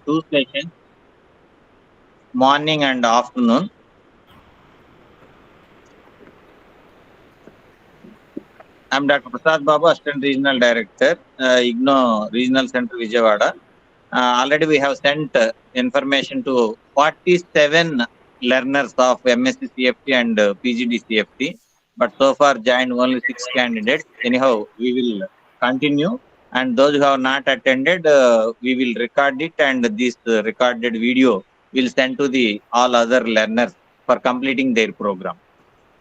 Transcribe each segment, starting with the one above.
two sessions, morning and afternoon. I'm Dr. Prasad Babu, Assistant Regional Director, IGNOU Regional Center, Vijayawada. Already we have sent information to 47 learners of MSCCFT and PGDCFT, but so far joined only 6 candidates. Anyhow, we will continue, and those who have not attended, we will record it, and this recorded video will send to the all other learners for completing their program.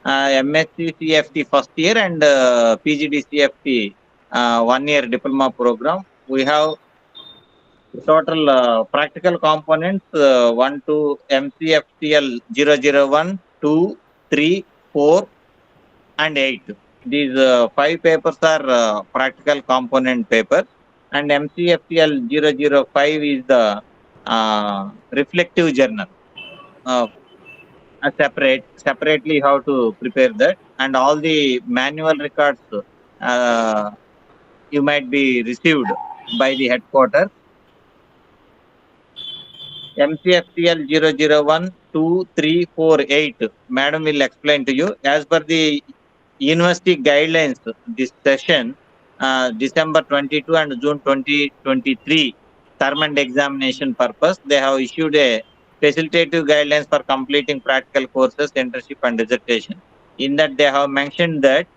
MSCCFT first year and PGDCFT 1 year diploma program. We have total practical components 1 to MCFTL 001, 2, 3, 4, and 8. These 5 papers are practical component papers, and MCFTL 005 is the reflective journal. Separately how to prepare that, and all the manual records you might be received by the headquarters. MCFTL 001, 2, 3, 4, 8. Madam will explain to you. As per the university guidelines, this session, December 22 and June 2023, term and examination purpose, they have issued a facilitative guidelines for completing practical courses, internship and dissertation. In that, they have mentioned that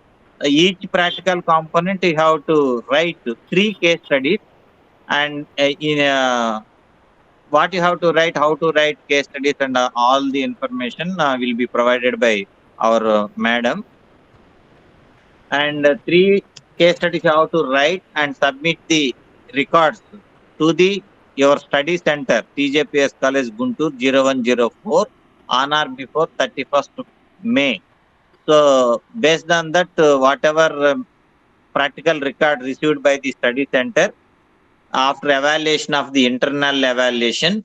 each practical component you have to write 3 case studies, and what you have to write, how to write case studies, and all the information will be provided by our madam. And 3 case studies you have to write and submit the records to the your study center, TJPS College Guntur 0104 on or before 31st May. So based on that, whatever practical record received by the study center, after evaluation of the internal evaluation,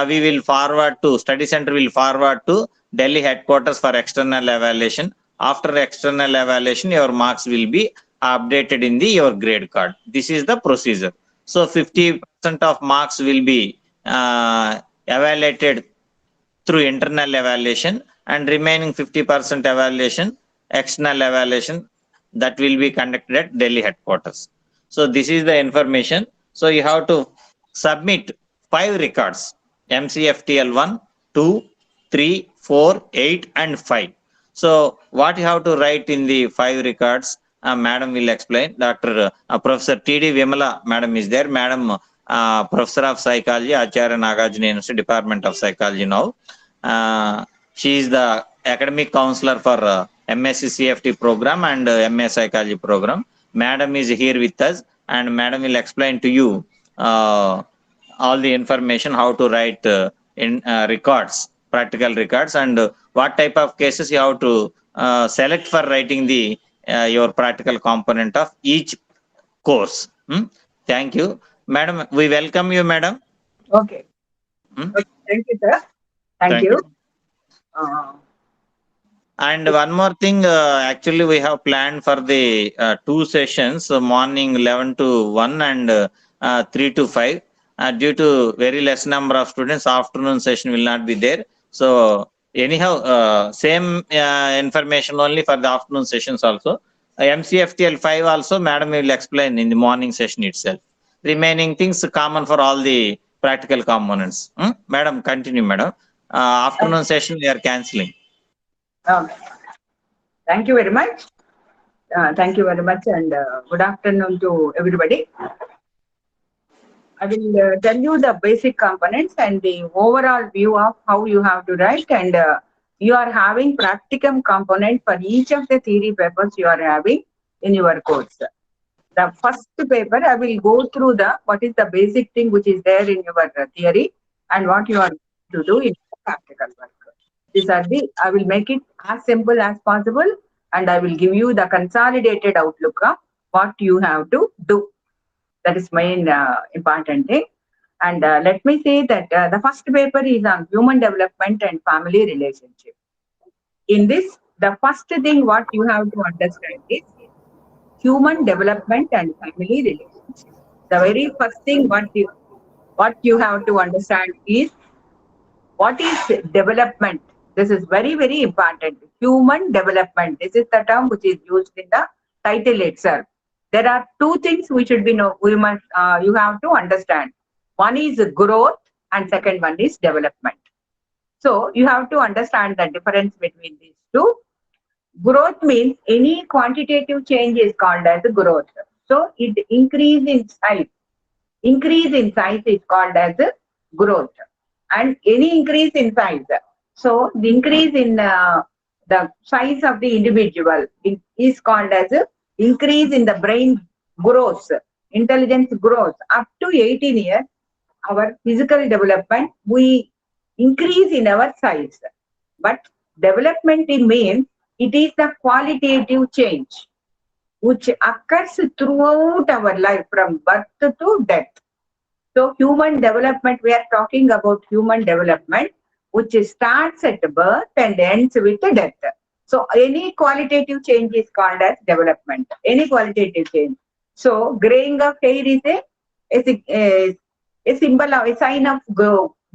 we will forward to study center will forward to Delhi headquarters for external evaluation. After external evaluation, your marks will be updated in the your grade card. This is the procedure. So 50% of marks will be evaluated through internal evaluation, and remaining 50% evaluation, external evaluation, that will be conducted at Delhi headquarters. So this is the information. So you have to submit 5 records: MCFTL 1, 2, 3, 4, 8, and 5. So what you have to write in the 5 records, madam will explain. Dr. Professor T.D. Vimala, madam is there. Madam, Professor of Psychology, Acharya Nagarjuna University, Department of Psychology now. She is the academic counselor for MSCCFT program and MA Psychology program. Madam is here with us, and madam will explain to you all the information how to write in records, practical records, and what type of cases you have to select for writing the your practical component of each course. Thank you, madam. We welcome you, madam. Okay. Okay. Thank you, sir. Thank you. And one more thing, actually we have planned for the 2 sessions, morning 11 to 1 and 3 to 5. Due to very less number of students, afternoon session will not be there. So anyhow, same information only for the afternoon sessions also. MCFTL 5 also, madam will explain in the morning session itself. Remaining things common for all the practical components. Madam, continue, madam. Afternoon session we are cancelling. Thank you very much. Thank you very much, and good afternoon to everybody. I will tell you the basic components and the overall view of how you have to write, and you are having practicum component for each of the theory papers you are having in your course. The first paper, I will go through what is the basic thing which is there in your theory and what you are to do in practical work. These are I will make it as simple as possible, and I will give you the consolidated outlook of what you have to do. That is main important thing. And let me say that the first paper is on human development and family relationship. In this, the first thing what you have to understand is human development and family relationship. The very first thing what you what you have to understand is what is development. This is very, very important. Human development. This is the term which is used in the title itself. There are two things we should be know. We must. You have to understand. One is growth, and second one is development. So you have to understand the difference between these two. Growth means any quantitative change is called as growth. So it increase in size. Increase in size is called as growth, and any increase in size. So the increase in the size of the individual is called as increase in the brain growth, intelligence growth. Up to 18 years, our physical development, we increase in our size. But development means it is the qualitative change which occurs throughout our life from birth to death. So human development, we are talking about human development, which starts at birth and ends with death. So any qualitative change is called as development. Any qualitative change. So graying of hair is a symbol of a sign of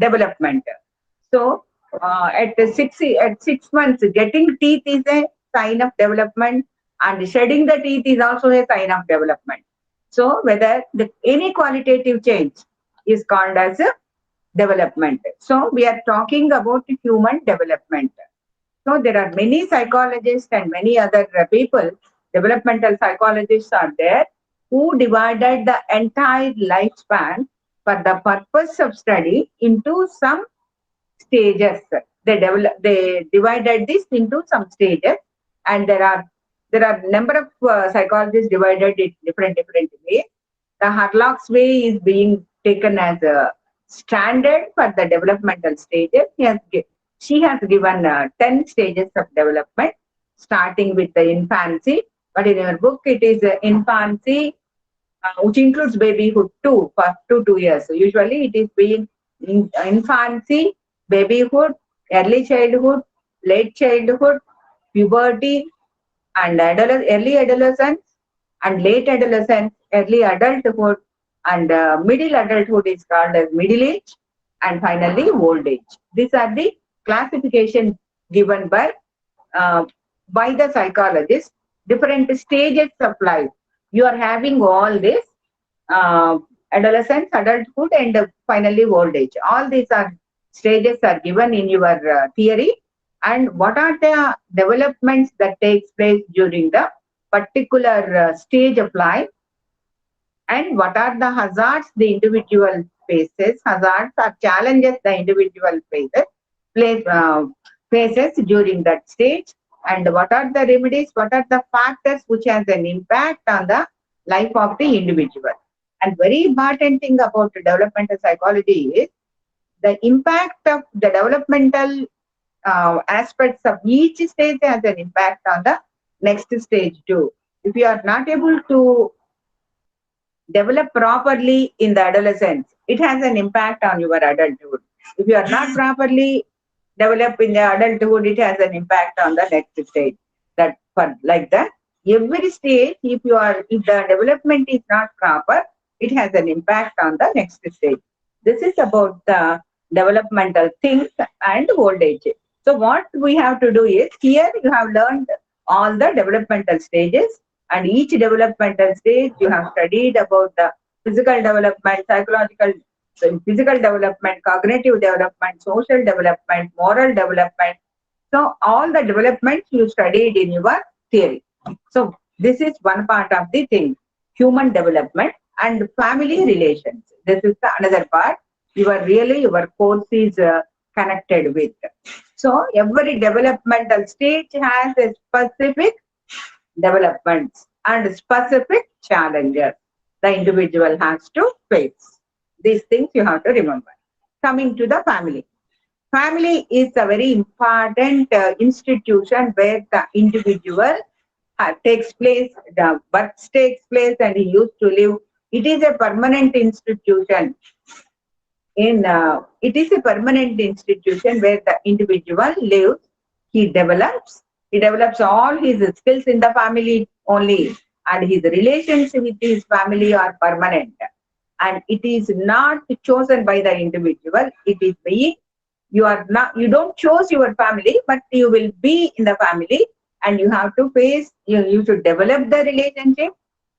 development. So at 6 months, getting teeth is a sign of development, and shedding the teeth is also a sign of development. So whether any qualitative change is called as a development. So we are talking about human development. So there are many psychologists and many other people, developmental psychologists are there, who divided the entire lifespan for the purpose of study into some stages. They divided this into some stages, and there are number of psychologists divided it different ways. The Harlock's way is being taken as a standard for the developmental stages. She has given 10 stages of development, starting with the infancy. But in her book, it is infancy, which includes babyhood too, for 2 years. So usually, it is being infancy, babyhood, early childhood, late childhood, puberty, and early adolescence, and late adolescence, early adulthood, and middle adulthood is called as middle age, and finally old age. These are the classification given by the psychologist. Different stages of life. You are having all this uh, adolescence, adulthood, and finally old age. All these are stages are given in your theory, and what are the developments that takes place during the particular stage of life, and what are the hazards the individual faces, hazards or challenges the individual faces during that stage, and what are the remedies, what are the factors which has an impact on the life of the individual. And very important thing about developmental psychology is the impact of the developmental aspects of each stage has an impact on the next stage too. If you are not able to develop properly in the adolescence, it has an impact on your adulthood. If you are not properly developed in the adulthood, it has an impact on the next stage. That for like that, every stage, if the development is not proper, it has an impact on the next stage. This is about the developmental things and old age. So what we have to do is, here you have learned all the developmental stages, and each developmental stage you have studied about the physical development, psychological, physical development, cognitive development, social development, moral development. So all the developments you studied in your theory. So this is one part of the thing, human development and family relations. This is the another part. Your course is connected with. So every developmental stage has a specific developments and specific challenges the individual has to face. These things you have to remember. Coming to the family. Family is a very important institution where the individual takes place, the birth takes place, and he used to live. It is a permanent institution. It is a permanent institution where the individual lives, he develops all his skills in the family only, and his relations with his family are permanent. and it is not chosen by the individual. It is being, you don't choose your family, but you will be in the family, and you have to face, you should develop the relationship,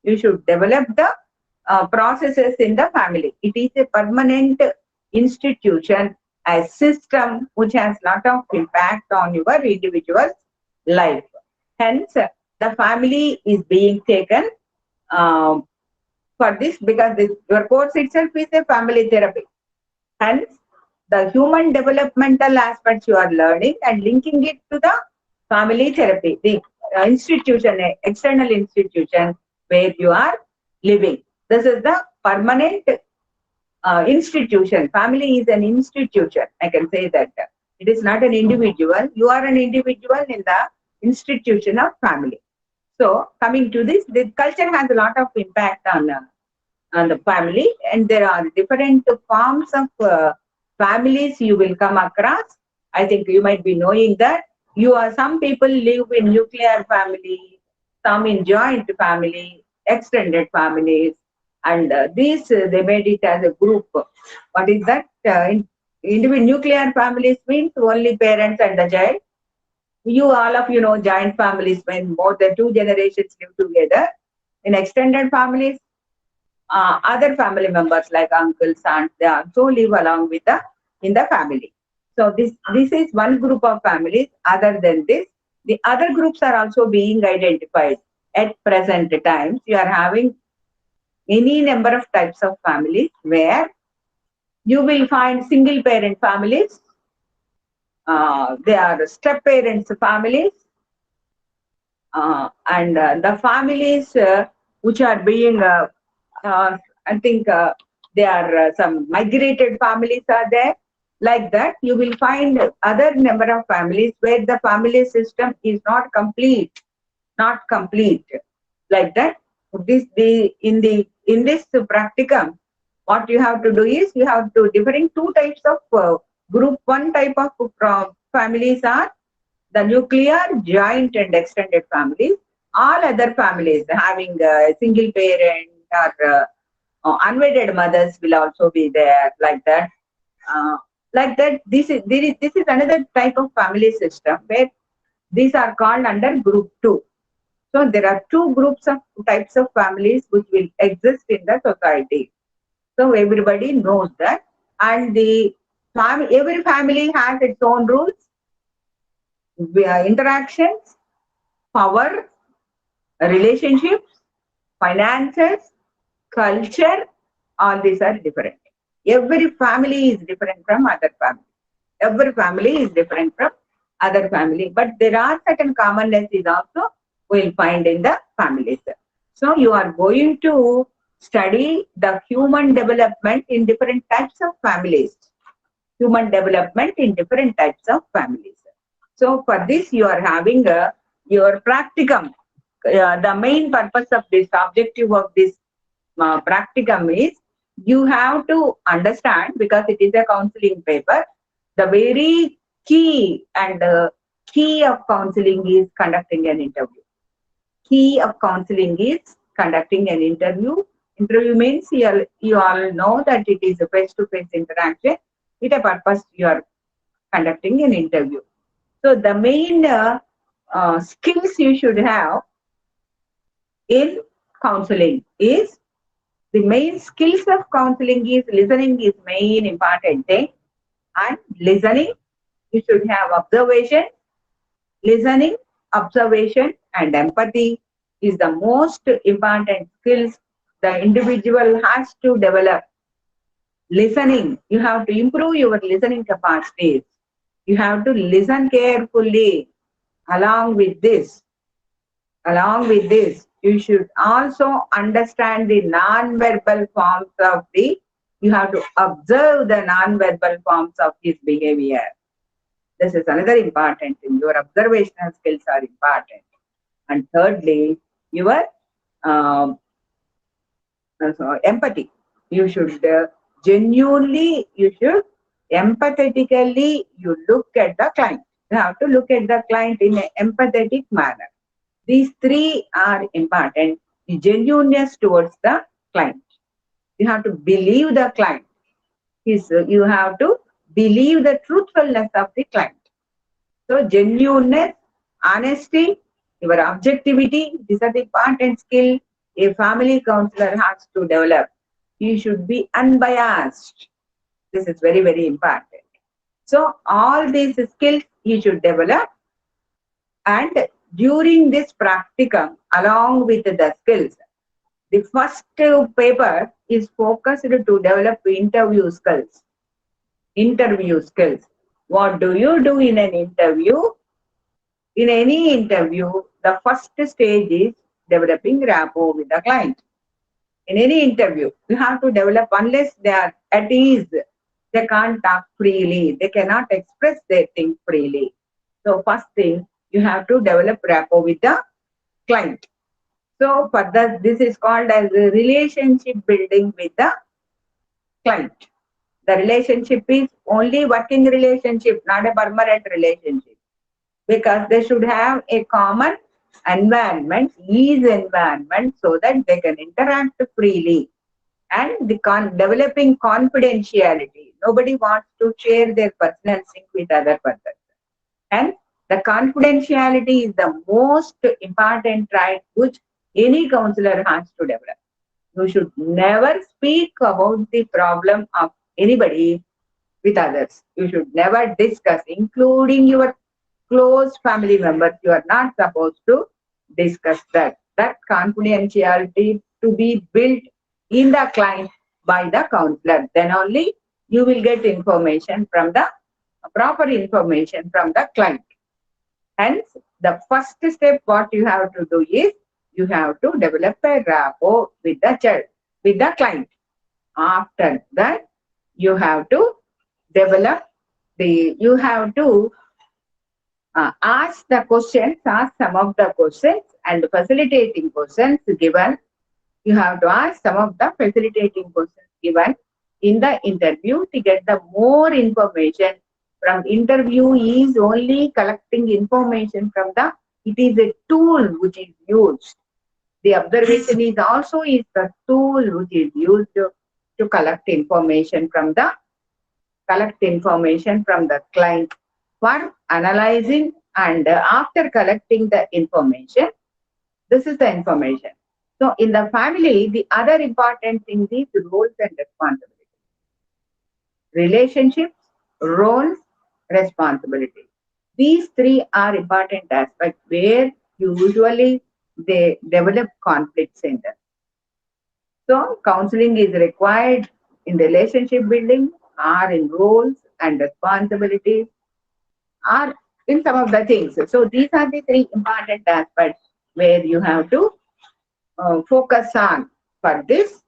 you should develop the processes in the family. It is a permanent institution, a system which has lot of impact on your individual life. Hence, the family is being taken um, for this, because your course itself is a family therapy. Hence, the human developmental aspects you are learning and linking it to the family therapy, the institution, external institution where you are living. This is the permanent institution. Family is an institution. I can say that. It is not an individual. You are an individual in the institution of family. So, coming to this, the culture has a lot of impact on the family, and there are different forms of families you will come across. I think you might be knowing that some people live in nuclear family, some in joint family, extended families, and these they made it as a group. What is that? Individual nuclear families means only parents and the child. All of you know joint families when more than two generations live together. In extended families, other family members like uncles, aunts, they also live along with in the family. So this is one group of families. Other than this, the other groups are also being identified at present times. You are having any number of types of families where you will find single parent families. They are step parents families, and the families which are being I think there are some migrated families are there. Like that, you will find other number of families where the family system is not complete, not complete. Like that, in this practicum, what you have to do is you have to differing two types of group. One type of families are the nuclear, joint, and extended families. All other families having a single parent or unwedded mothers will also be there, like that. This is another type of family system where these are called under group 2. So there are two groups of types of families which will exist in the society. So everybody knows that, and every family has its own rules, interactions, power, relationships, finances, culture, all these are different. Every family is different from other family. Every family is different from other family. But there are certain commonnesses also we will find in the families. So you are going to study the human development in different types of families. Human development in different types of families. So for this you are having your practicum. The main purpose of this, objective of this practicum is you have to understand, because it is a counseling paper, the very key and key of counseling is conducting an interview. Key of counseling is conducting an interview. Interview means you all know that it is a face-to-face interaction. With a purpose you are conducting an interview. So the main skills you should have in counseling is, the main skills of counseling is listening is main important thing. And listening, you should have observation. Listening, observation, and empathy is the most important skills the individual has to develop. Listening, you have to improve your listening capacities. You have to listen carefully. Along with this, you should also understand the non-verbal forms of you have to observe the non-verbal forms of his behavior. This is another important thing. Your observational skills are important. And thirdly, your empathy. You should genuinely, empathetically, you look at the client. You have to look at the client in an empathetic manner. These three are important. Genuineness towards the client. You have to believe the client. You have to believe the truthfulness of the client. So genuineness, honesty, your objectivity, these are the important skill a family counselor has to develop. You should be unbiased. This is very, very important. So all these skills you should develop, and during this practicum, along with the skills, the first paper is focused to develop interview skills. Interview skills. What do you do in an interview? In any interview, the first stage is developing rapport with the client. In any interview, you have to develop, unless they are at ease, they can't talk freely, they cannot express their things freely. So first thing, you have to develop rapport with the client. So further, this is called as a relationship building with the client. The relationship is only working relationship, not a permanent relationship, because they should have a common environment, ease environment, so that they can interact freely. And developing confidentiality. Nobody wants to share their personal things with other person. And the confidentiality is the most important trait which any counselor has to develop. You should never speak about the problem of anybody with others. You should never discuss, including your close family members. You are not supposed to discuss that. That confidentiality to be built in the client by the counselor. Then only you will get information from the proper information from the client. Hence, the first step what you have to do is you have to develop a rapport with the child, with the client. After that, you have to develop you have to ask the questions, ask some of the questions, and facilitating questions given. You have to ask some of the facilitating questions given in the interview to get the more information. From interview is only collecting information from the, it is a tool which is used. The observation is also is the tool which is used to collect information from the client for analyzing, and after collecting the information, this is the information. So in the family, the other important thing is roles and responsibilities. Relationships, roles, responsibility. These three are important aspects where usually they develop conflict center. So counseling is required in relationship building, or in roles and responsibilities, or in some of the things. So these are the three important aspects where you have to focus on for this.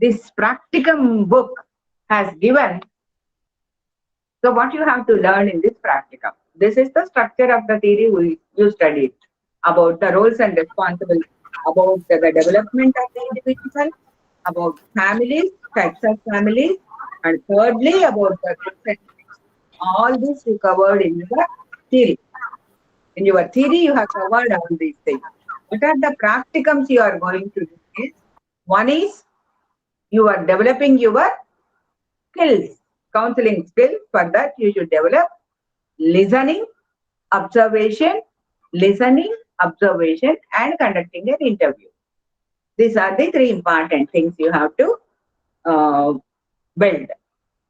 This practicum book has given. So what you have to learn in this practicum? This is the structure of the theory you studied about the roles and responsibilities, about the development of the individual, about families, types of families, and thirdly about the consent. All this you covered in your theory. In your theory, you have covered all these things. What are the practicums you are going to do? Is one is you are developing your skills, counseling skills. For that, you should develop listening, observation, listening, observation, and conducting an interview. These are the three important things you have to build.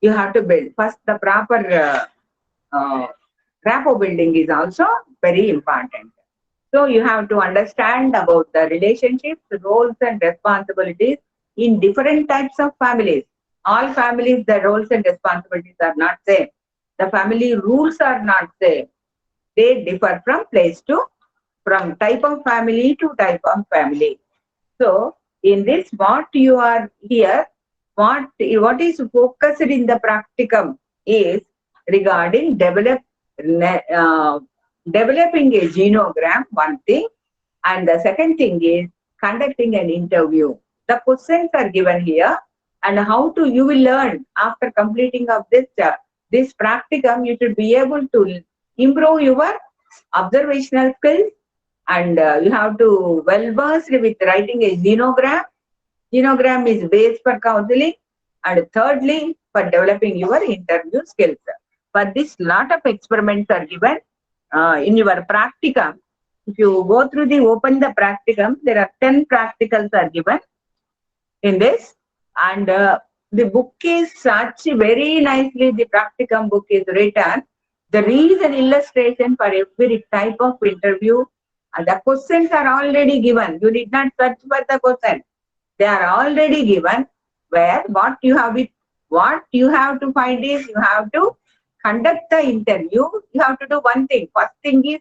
You have to build. First, the proper rapport building is also very important. So you have to understand about the relationships, roles, and responsibilities in different types of families. All families, the roles and responsibilities are not same. The family rules are not same. They differ from from type of family to type of family. So in this, what you are here, what is focused in the practicum is regarding developing a genogram, one thing, and the second thing is conducting an interview. The questions are given here, and how to you will learn after completing of this practicum. You should be able to improve your observational skills, and you have to well versed with writing a genogram, Genogram is base for counseling, and thirdly, for developing your interview skills. For this, lot of experiments are given in your practicum. If you go through open the practicum, there are 10 practicals are given in this, and the book is such very nicely, the practicum book is written. There is an illustration for every type of interview, and the questions are already given. You need not search for the question. They are already given, where what you have to find is, you have to conduct the interview. You have to do one thing. First thing is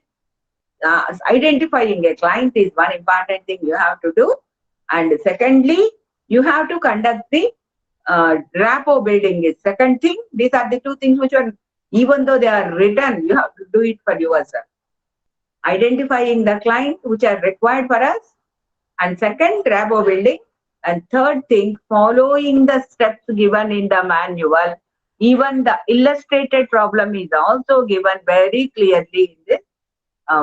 identifying a client is one important thing you have to do, and secondly, you have to conduct the rapport building is second thing. These are the two things which are, even though they are written, you have to do it for yourself. Identifying the client which are required for us, and second, rapport building, and third thing, following the steps given in the manual. Even the illustrated problem is also given very clearly in this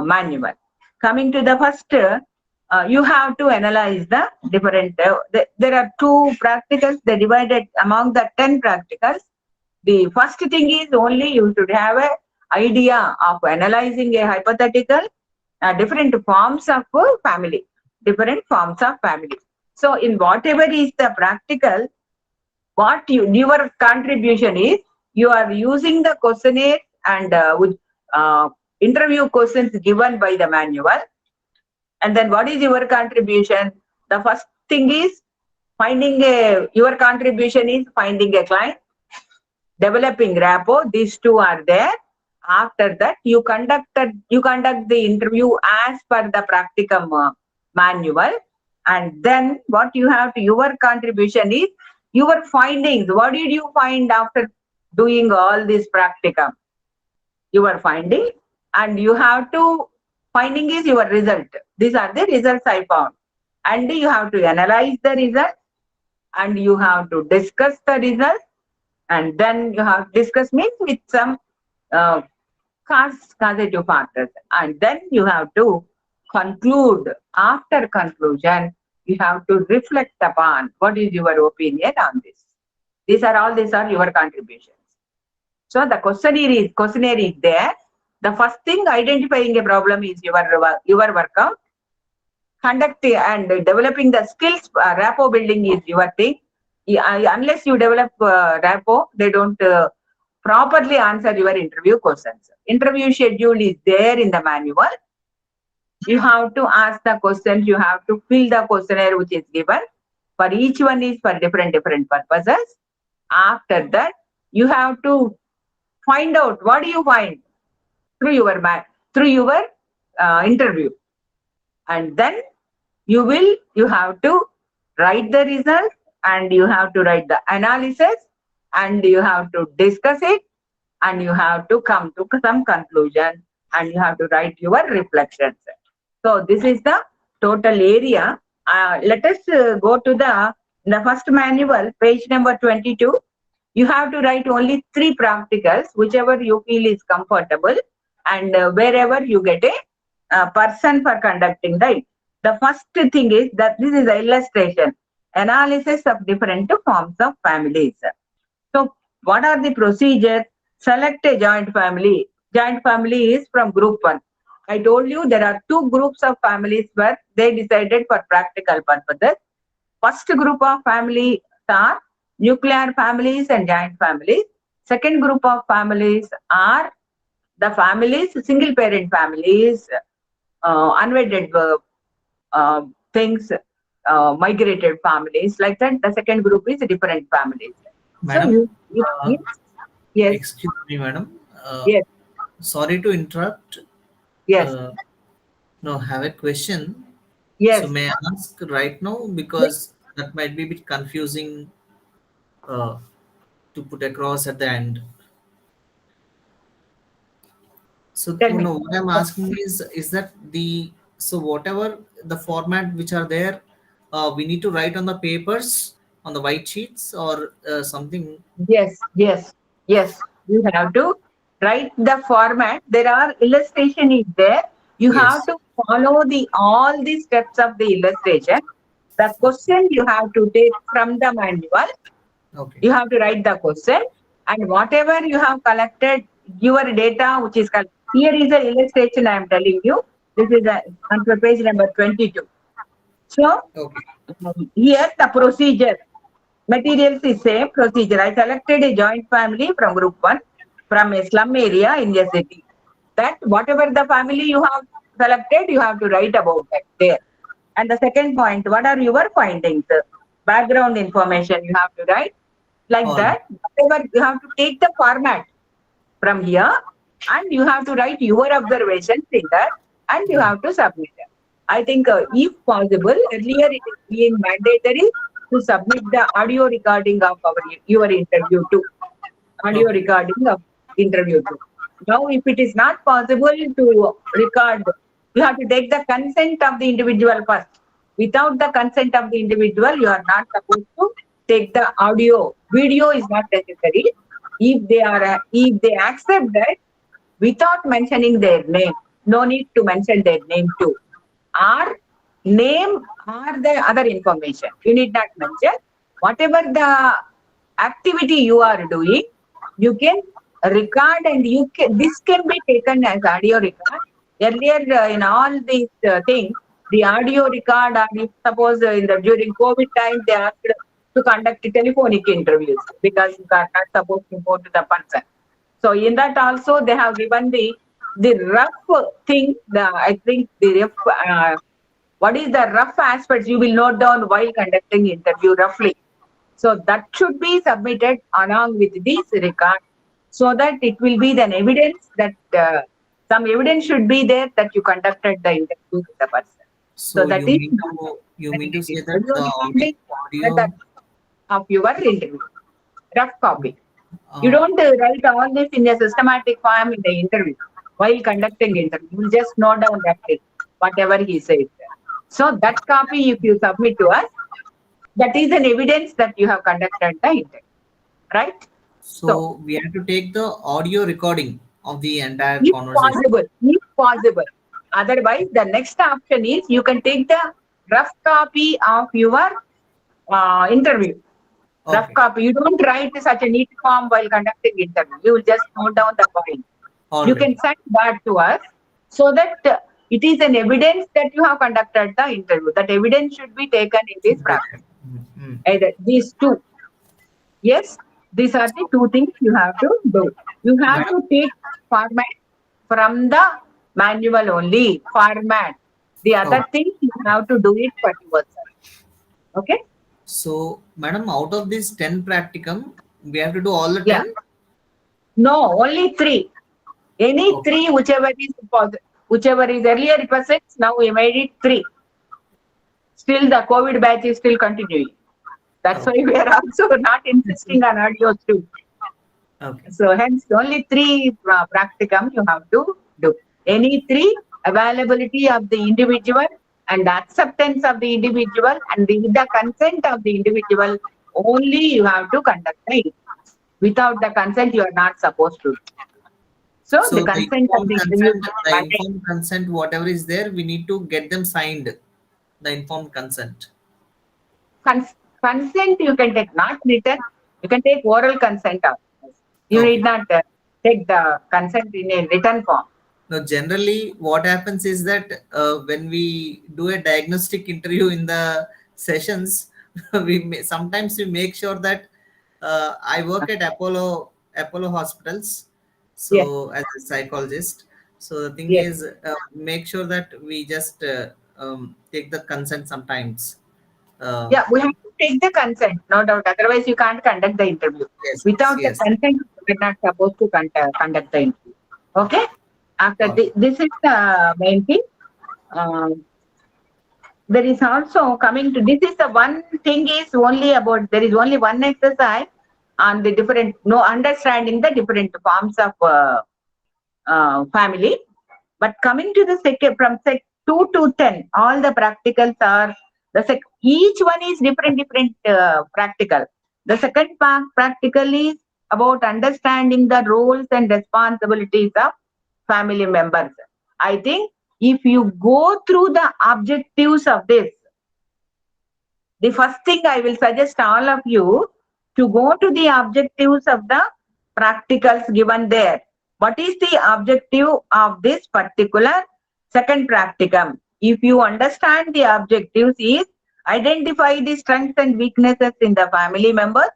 manual. Coming to the first, you have to analyze the different, there are two practicals, they divided among the 10 practicals. The first thing is only you should have an idea of analyzing a hypothetical, different forms of family, different forms of family. So in whatever is the practical, what your contribution is, you are using the questionnaire and with interview questions given by the manual. And then what is your contribution? The first thing is your contribution is finding a client, developing rapport. These two are there. After that, you conduct the interview as per the practicum manual. And then what you have to, your contribution is your findings. What did you find after doing all this practicum? Your finding, and you have to, finding is your result. These are the results I found. And you have to analyze the results, and you have to discuss the results, and then you have to discuss means with some causative factors, and then you have to conclude. After conclusion, you have to reflect upon what is your opinion on this. These are your contributions. So the questionnaire is there. The first thing, identifying a problem is your workout. Conducting and developing the skills, rapport building is your thing. Unless you develop rapport, they don't properly answer your interview questions. Interview schedule is there in the manual. You have to ask the questions. You have to fill the questionnaire which is given. For each one is for different purposes. After that, you have to find out what do you find through your interview, and then you have to write the result, and you have to write the analysis, and you have to discuss it, and you have to come to some conclusion, and you have to write your reflections. So this is the total area. Let us go to the first manual, page number 22. You have to write only 3 practicals, whichever you feel is comfortable, and wherever you get a person for conducting the first thing is that this is the illustration, analysis of different forms of families. So what are the procedures? Select a joint family. Joint family is from group 1. I told you there are 2 groups of families where they decided for practical purposes. First group of families are nuclear families and joint families. Second group of families are the families, single parent families, unwedded things, migrated families, like that. The second group is different families. Madam, So yes. Excuse me, madam. Yes. Sorry to interrupt. Yes. No, have a question. Yes. So may I ask right now, because that might be a bit confusing to put across at the end. So what I'm asking is that so whatever the format which are there, we need to write on the papers, on the white sheets, or something. Yes. You have to write the format. There are illustration is there. You have to follow all the steps of the illustration. The question you have to take from the manual. Okay. You have to write the question, and whatever you have collected, your data, which is here is an illustration I am telling you. This is on page number 22. So Okay. here the procedure. Materials is same procedure. I selected a joint family from group 1 from a slum area in a city. That whatever the family you have selected, you have to write about that there. And the second point, what are your findings? Background information you have to write like All right. that. Whatever you have to take the format from here, and you have to write your observations in that, and you have to submit it. I think if possible, earlier it is being mandatory to submit the audio recording of your interview too. Audio Okay. recording of interview too. Now, if it is not possible to record, you have to take the consent of the individual first. Without the consent of the individual, you are not supposed to take the audio. Video is not necessary. If they accept that without mentioning their name, no need to mention their name too. Or name or the other information. You need not mention. Whatever the activity you are doing, you can record, and this can be taken as audio record. Earlier in all these things, the audio record, or if suppose during COVID time they asked to conduct telephonic interviews because you are not supposed to go to the person. So in that also they have given the rough thing. I think the rough. What is the rough aspects you will note down while conducting interview roughly. So that should be submitted along with this record, so that it will be an evidence that some evidence should be there that you conducted the interview with the person. So So that you is mean to say that audio the recording audio of your interview, rough copy. You uh, don't write all this in a systematic form in the interview. While conducting interview, you will just note down that thing, whatever he says. So that copy, if you submit to us, that is an evidence that you have conducted the interview, right? So, so we have to take the audio recording of the entire if conversation. possible, if possible. Otherwise, the next option is you can take the rough copy of your interview. Rough Okay. copy. You don't write such a neat form while conducting interview. You will just note down the point. All You right. can send that to us, so that it is an evidence that you have conducted the interview. That evidence should be taken in this Should be practice. there. Mm. Either these two. Yes, these are the So, two things you have to do. You have madam, to take format from the manual only. Format. The oh, other things you have to do it for yourself. Okay? so madam, out of this 10 practicum, we have to do all the Yeah. 10? No, only three. Any Okay. three, whichever is earlier it was 6, now we made it 3. Still the COVID batch is still continuing. That's why Okay. we are also not insisting on audio too. Okay. So hence only 3 practicum you have to do. Any 3, availability of the individual and acceptance of the individual, and with the consent of the individual, only you have to conduct it. Without the consent, you are not supposed to. So the So consent of the interview is the mandatory. informed consent, whatever is there, we need to get them signed. The informed consent. Consent you can take, not written. You can take oral consent also. You need Okay. not take the consent in a written form. Now, generally, what happens is that when we do a diagnostic interview in the sessions, sometimes we make sure that I work at Apollo hospitals, Yes, so as a psychologist. So the thing yes. is, make sure that we just take the consent sometimes. Uh, Yeah, we have to take the consent, no doubt. Otherwise, you can't conduct the interview. yes, Without the yes. consent, you are not supposed to conduct the interview. Okay? After All right. this is the main thing. Um, there is also coming to this is the one thing is only about there is only one exercise on the different no understanding the different forms of family. But coming to the second from sec 2 to 10, all the practicals are each one is different practical. The second part practical is about understanding the roles and responsibilities of family members. I think if you go through the objectives of this, The first thing I will suggest all of you to go to the objectives of the practicals given there. What is the objective of this particular second practicum? If you understand the objectives is identify the strengths and weaknesses in the family members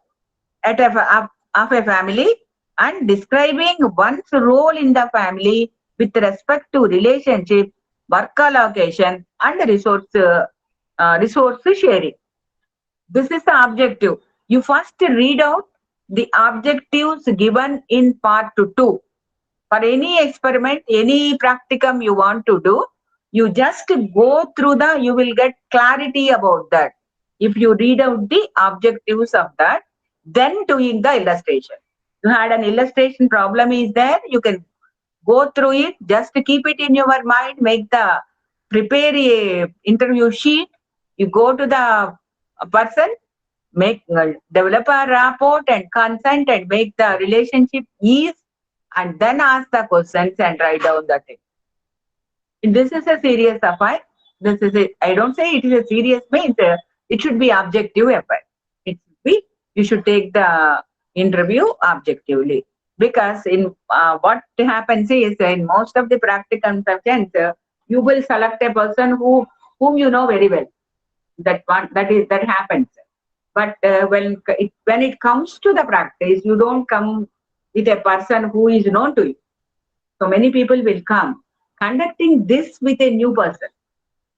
of a family and describing one's role in the family with respect to relationship, work allocation and resource sharing. This is the objective. You first read out the objectives given in part 2. For any experiment, any practicum you want to do, you just go through you will get clarity about that. If you read out the objectives of that, then doing the illustration. You had an illustration problem is there, you can go through it, just keep it in your mind, prepare a interview sheet, you go to the person, develop a rapport and consent and make the relationship ease and then ask the questions and write down the thing. This is a serious affair. I don't say it is a serious means it should be objective affair. You should take the interview objectively, because in what happens is in most of the practicum subjects you will select a person whom you know very well. That happens. But when it comes to the practice, you don't come with a person who is known to you. So many people will come. Conducting this with a new person,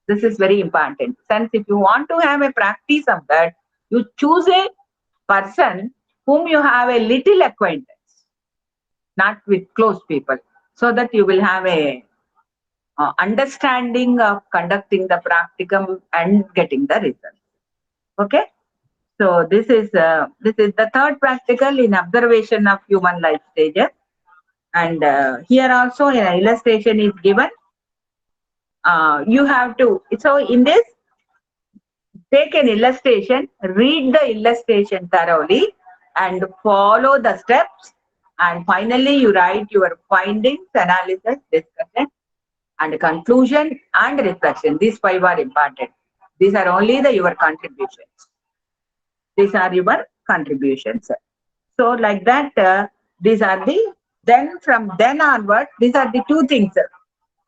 this is very important. Since if you want to have a practice of that, you choose a person whom you have a little acquaintance, not with close people, so that you will have a understanding of conducting the practicum and getting the results. Okay. So this is the third practical in observation of human life stages, and here also an illustration is given. You have to, so in this, take an illustration, read the illustration thoroughly and follow the steps, and finally you write your findings, analysis, discussion and conclusion and reflection. These 5 are important. These are only your contributions. These are your contributions. So like that, these are then from then onward, these are the 2 things.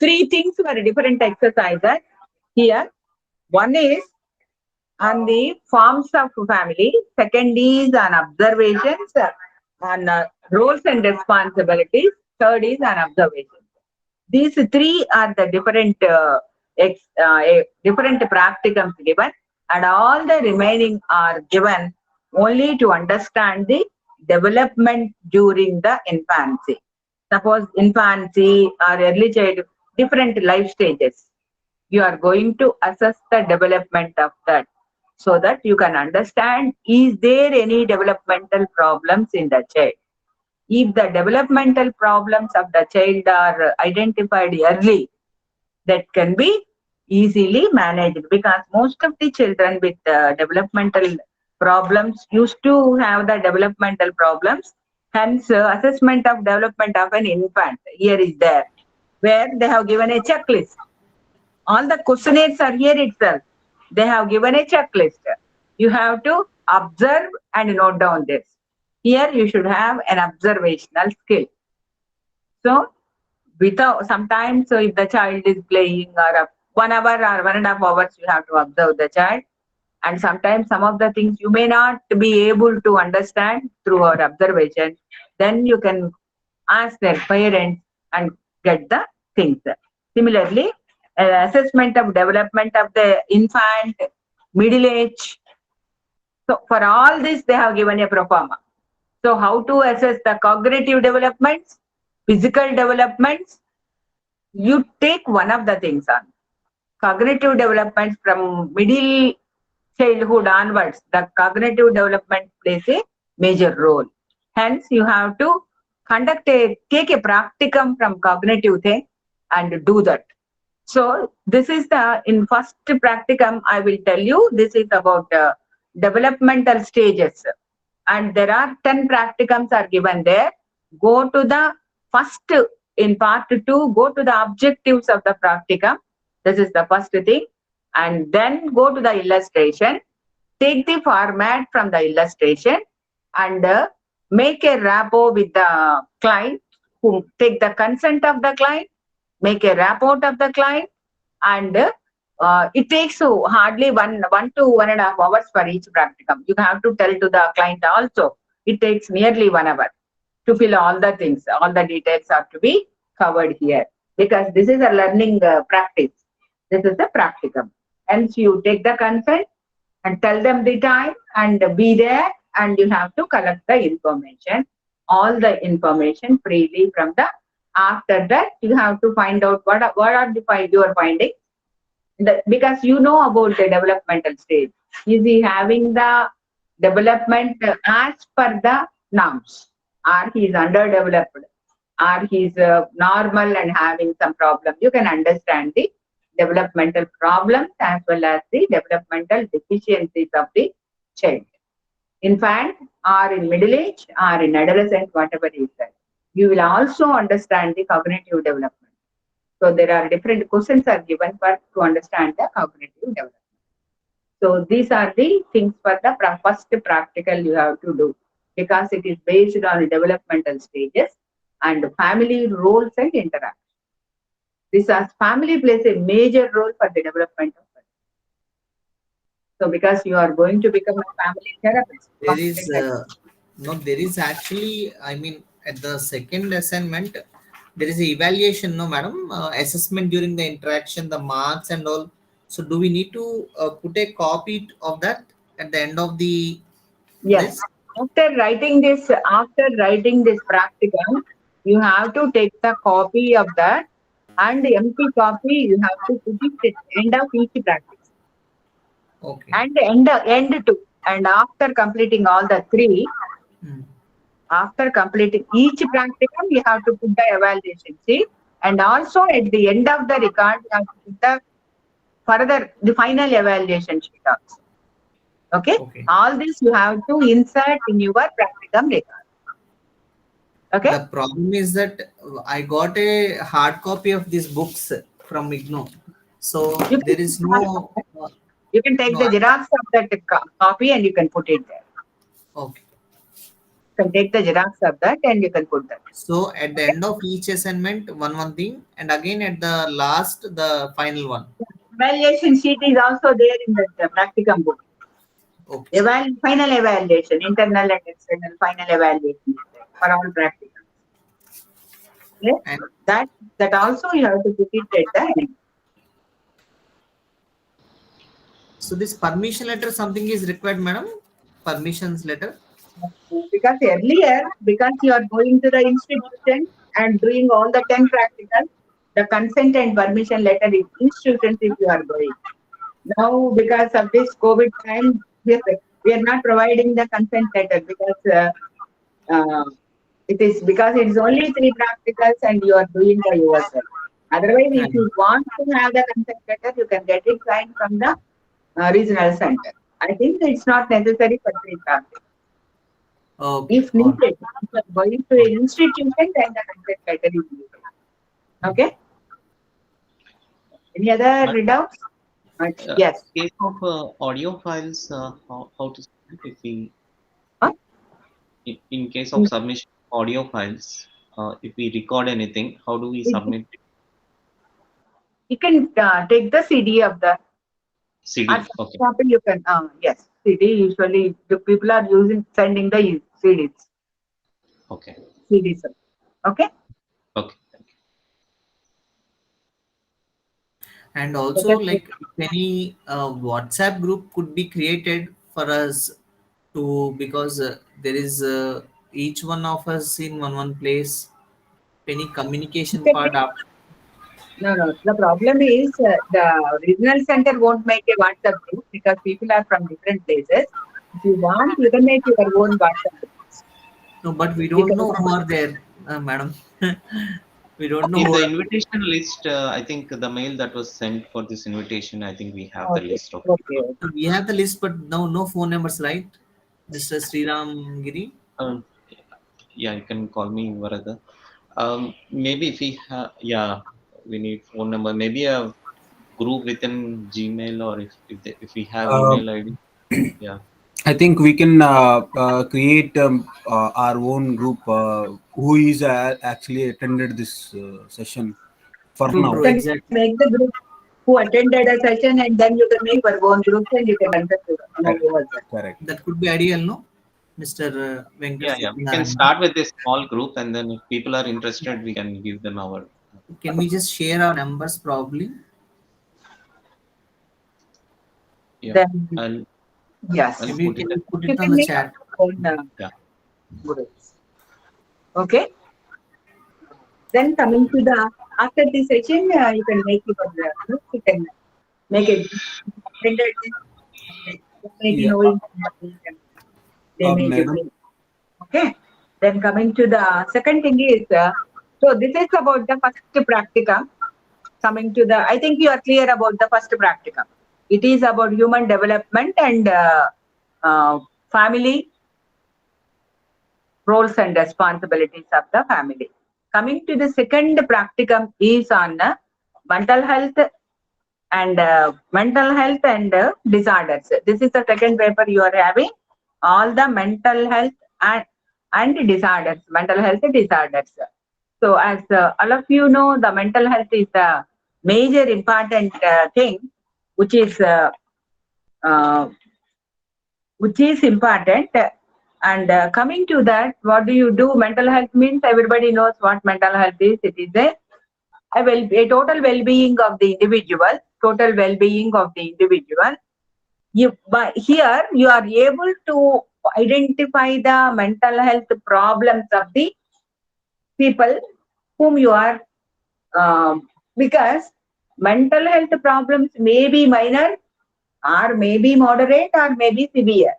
3 things were different exercises here. One is on the forms of family. Second is on observations, on roles and responsibilities. Third is on observations. These 3 are the different practicums given, and all the remaining are given only to understand the development during the infancy. Suppose infancy or early childhood, different life stages. You are going to assess the development of that, so that you can understand, is there any developmental problems in the child? If the developmental problems of the child are identified early, that can be easily managed, because most of the children with developmental problems used to have the developmental problems. Hence, assessment of development of an infant here is there, where they have given a checklist. All the questionnaires are here itself. They have given a checklist. You have to observe and note down this. Here you should have an observational skill. So sometimes if the child is playing, or 1 hour or 1.5 hours, you have to observe the child. And sometimes some of the things you may not be able to understand through our observation. Then you can ask their parents and get the things. Similarly, assessment of development of the infant, middle age. So for all this, they have given a pro forma. So how to assess the cognitive developments, physical developments? You take one of the things on. Cognitive developments from middle childhood onwards, the cognitive development plays a major role. Hence, you have to take a practicum from cognitive thing and do that. So this is in first practicum, I will tell you, this is about developmental stages. And there are 10 practicums are given there. Go to the first, in part 2, go to the objectives of the practicum. This is the first thing. And then go to the illustration. take the format from the illustration and make a rapport with the client, who take the consent of the client, make a report of the client, and it takes hardly 1 to 1.5 hours for each practicum. You have to tell to the client also. It takes nearly 1 hour to fill all the things. All the details have to be covered here because this is a learning practice. This is the practicum. Hence, you take the consent and tell them the time and be there, and you have to collect the information, all the information freely from the. After that, you have to find out what are your findings, because you know about the developmental stage. Is he having the development as per the norms, or he is underdeveloped, or he is normal and having some problem? You can understand the developmental problems as well as the developmental deficiencies of the child, infant, or in middle age, or in adolescent, whatever is that. You will also understand the cognitive development. So there are different questions are given to understand the cognitive development. So these are the things for the first practical you have to do, because it is based on developmental stages and family roles and interaction. This as family plays a major role for the development of person. So because you are going to become a family therapist. There is actually, I mean, at the second assignment, there is a evaluation, no, madam, assessment during the interaction, the marks and all. So do we need to put a copy of that at the end of the Yes. After writing this practicum, you have to take the copy of that, and the empty copy you have to put it at the end of each practice. Okay. And end two. And after completing all the three, after completing each practicum, you have to put the evaluation sheet, and also at the end of the record, you have to put the final evaluation sheet also. Okay? All this you have to insert in your practicum record. Okay? The problem is that I got a hard copy of these books from IGNOU. So there is no. You can take the xerox of that copy and you can put it there. Okay. You can take the xerox of that and you can put that. So at the end of each assignment, one thing, and again at the last, the final one. Evaluation sheet is also there in the practicum book. Okay. Final evaluation, internal and external final evaluation for all practicums. Okay? And that also you have to put it at the end. So this permission letter, something is required, madam? Permissions letter? Because earlier, because you are going to the institution and doing all the 10 practicals, the consent and permission letter is institutions if you are going. Now, because of this COVID time, we are not providing the consent letter because it is only 3 practicals and you are doing by yourself. Otherwise, if you want to have the consent letter, you can get it signed from the regional center. I think it's not necessary for 3 practicals. Okay. If needed, if you are going to an institution, then the consent letter is needed. Okay? Any other doubts? Yes. In case of audio files, how to submit if we, in case of submission audio files, if we record anything, how do we submit it? You can take the CD of the CD. Okay. You can, yes, CD usually the people are sending the CDs. Okay. CDs. Okay. Okay. And also, like any WhatsApp group could be created for us to, because there is each one of us in one place. Any communication part up. No. The problem is the regional center won't make a WhatsApp group because people are from different places. If you want, you can make your own WhatsApp group. No, but we don't know who are there, madam. We don't know. In the invitation list, I think the mail that was sent for this invitation, I think we have the list of. Okay. We have the list, but no phone numbers, right, Mr. Sriram Giri? Yeah, you can call me Varadha. Maybe if we have, we need phone number. Maybe a group within Gmail, or if we have email ID. Yeah. I think we can create our own group who is actually attended this session for True, now. true, Then exactly. make the group who attended a session, and then you can make your own group and you can conduct among Correct. yourself. Correct. That could be ideal, no, Mr. Yeah, Venkat yeah. We can Satyanarayana? start with a small group, and then if people are interested, we can give them our. Can we just share our numbers probably? Yeah. Then, I'll yes, Maybe you put it. can put you it on can the make chat. your own Yeah. groups. Okay. Then coming to the after the session, you can make your group. You can make it attended. You may be Yeah, knowing somebody, and they may be madam. doing. Okay. Then coming to the second thing is, so this is about the first practicum. Coming to the, I think you are clear about the first practicum. It is about human development and family roles and responsibilities of the family. Coming to the second practicum is on mental health and disorders. This is the second paper you are having. All the mental health and disorders, mental health disorders. So as all of you know, the mental health is the major important thing, which is uh, important. And coming to that, what do you do? Mental health means everybody knows what mental health is. It is a total well-being of the individual. Total well-being of the individual. But here you are able to identify the mental health problems of the people whom you are, because mental health problems may be minor or may be moderate or may be severe.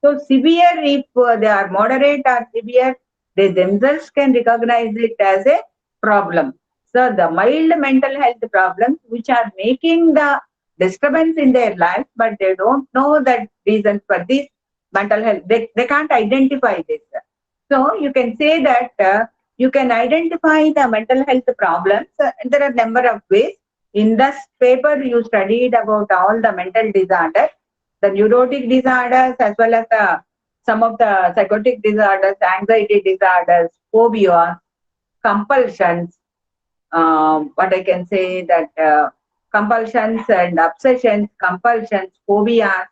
So severe, if they are moderate or severe, they themselves can recognize it as a problem. So the mild mental health problems which are making the disturbance in their life, but they don't know the reasons for this mental health. They can't identify this. So you can say that you can identify the mental health problems. There are a number of ways. In this paper, you studied about all the mental disorders, the neurotic disorders, as well as some of the psychotic disorders, anxiety disorders, phobia, compulsions. What I can say that compulsions and obsessions, compulsions, phobia,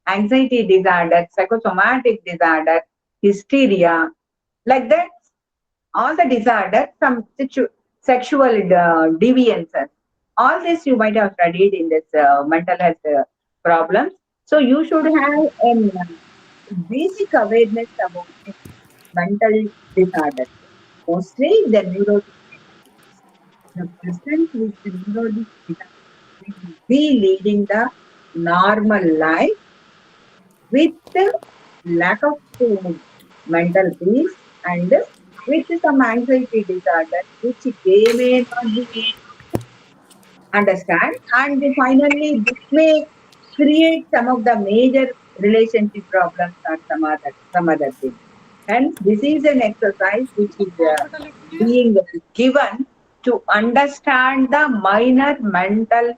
anxiety disorders, psychosomatic disorder, hysteria, like that, all the disorders, some sexual deviances, all this you might have studied in this mental health problems. So you should have a basic awareness about the mental disorders. Mostly the neurotic disorders. The person with the neurotic disorders will be leading the normal life with lack of mental peace and with some anxiety disorders which they may not be able to understand, and finally this may create some of the major relationship problems or some other things. Hence this is an exercise which is being given to understand the minor mental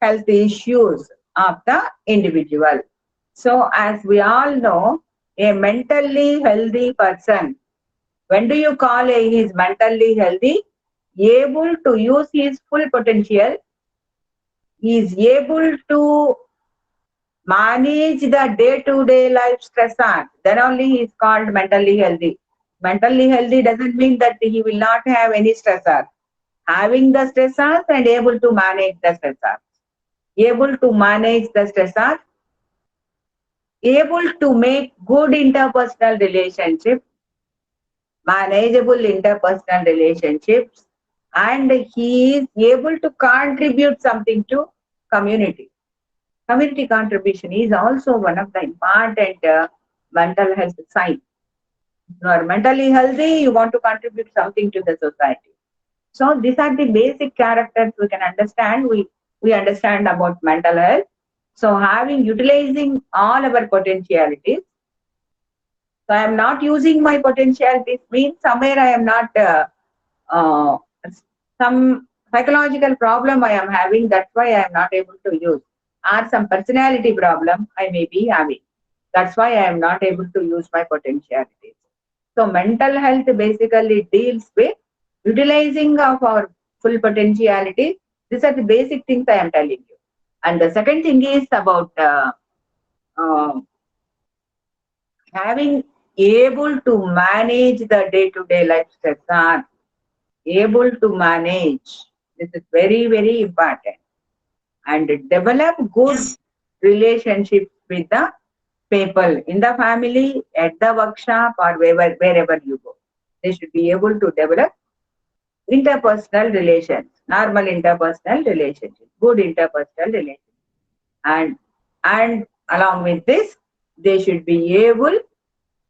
health issues of the individual. So, as we all know, a mentally healthy person, when do you call he is mentally healthy? Able to use his full potential, he is able to manage the day-to-day life stressors. Then only he is called mentally healthy. Mentally healthy doesn't mean that he will not have any stressor. Having the stressors and able to manage the stressors. Able to manage the stressors, able to make good interpersonal relationships, manageable interpersonal relationships, and he is able to contribute something to community. Community contribution is also one of the important mental health signs. You are mentally healthy, you want to contribute something to the society. So these are the basic characters we can understand. We understand about mental health. So utilizing all our potentialities. So I am not using my potentialities means somewhere I am not uh, some psychological problem I am having. That's why I am not able to use. or some personality problem I may be having. That's why I am not able to use my potentialities. So mental health basically deals with utilizing of our full potentiality. These are the basic things I am telling you. And the second thing is about uh, having able to manage the day-to-day life stress, are able to manage. This is very, very important. And develop good relationships with the people in the family, at the workshop, or wherever you go. They should be able to develop interpersonal relations, normal interpersonal relationships, good interpersonal relations. And along with this, they should be able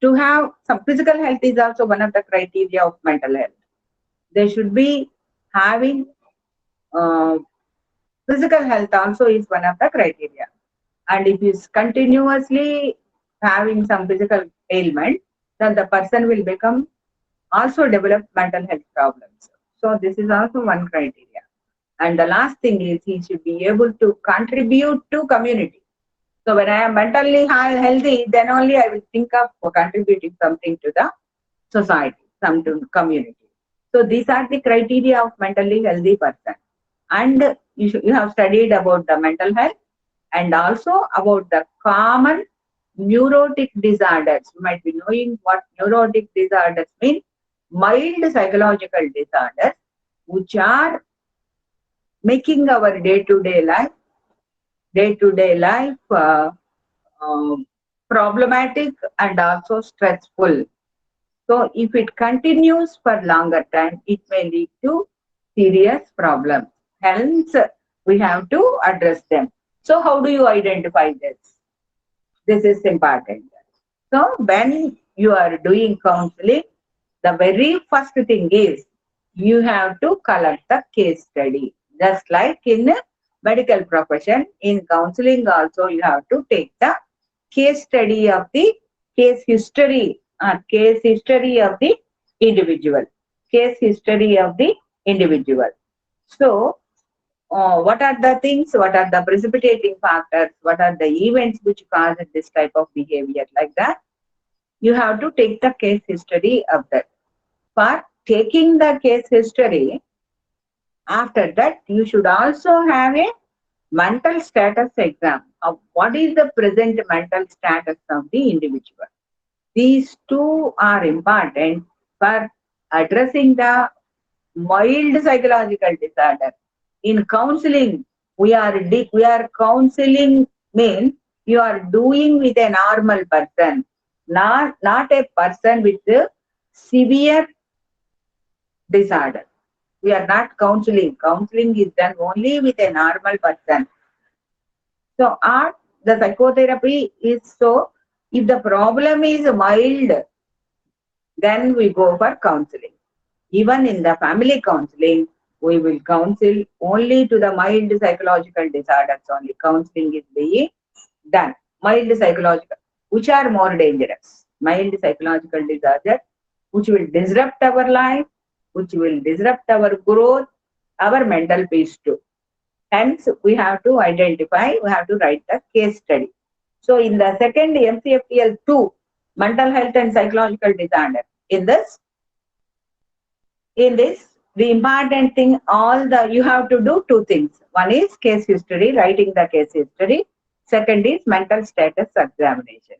to have some physical health is also one of the criteria of mental health. They should be having uh, physical health also is one of the criteria. And if is continuously having some physical ailment, then the person will become also develop mental health problems. So this is also one criteria. And the last thing is he should be able to contribute to community. So when I am mentally healthy, then only I will think of contributing something to the society, some to community. So these are the criteria of mentally healthy person. And you have studied about the mental health and also about the common neurotic disorders. You might be knowing what neurotic disorders mean. Mild psychological disorders which are making our day-to-day life problematic and also stressful. So if it continues for longer time, it may lead to serious problems. Hence, we have to address them. So how do you identify this? This is important. So when you are doing counseling, the very first thing is you have to collect the case study. Just like in medical profession, in counseling also you have to take the case study of the case history of the individual. Case history of the individual. So what are the things, what are the precipitating factors, what are the events which cause this type of behavior like that? You have to take the case history of that. For taking the case history, after that, you should also have a mental status exam of what is the present mental status of the individual. These two are important for addressing the mild psychological disorder. In counseling, we are counseling means you are doing with a normal person, not a person with a severe disorder. We are not counseling. Counseling is done only with a normal person. So the psychotherapy is so, if the problem is mild, then we go for counseling. Even in the family counseling, we will counsel only to the mild psychological disorders only. Counseling is being done. Mild psychological, which are more dangerous. Mild psychological disorders, which will disrupt our life, which will disrupt our growth, our mental peace too. Hence, we have to identify, we have to write the case study. So, in the second MCFTL 2, mental health and psychological disorder, in this, the important thing, you have to do two things. One is case history, writing the case history. Second is mental status examination.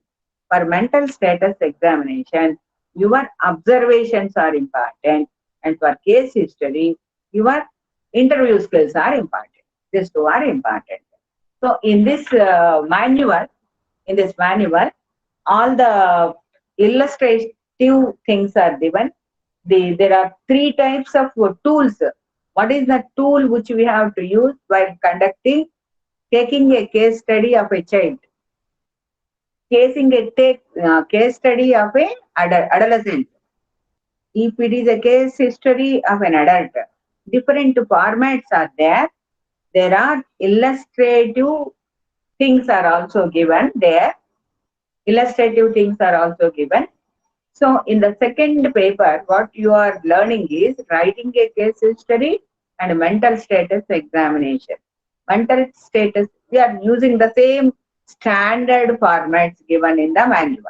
For mental status examination, your observations are important, and for case history, your interview skills are important. These two are important. So in this manual, all the illustrative things are given. There are three types of tools. What is the tool which we have to use while taking a case study of a child? Case study of an adolescent. If it is a case history of an adult, different formats are there. There are illustrative things are also given there. Illustrative things are also given. So in the second paper, what you are learning is writing a case history and mental status examination. mental status, we are using the same standard formats given in the manual.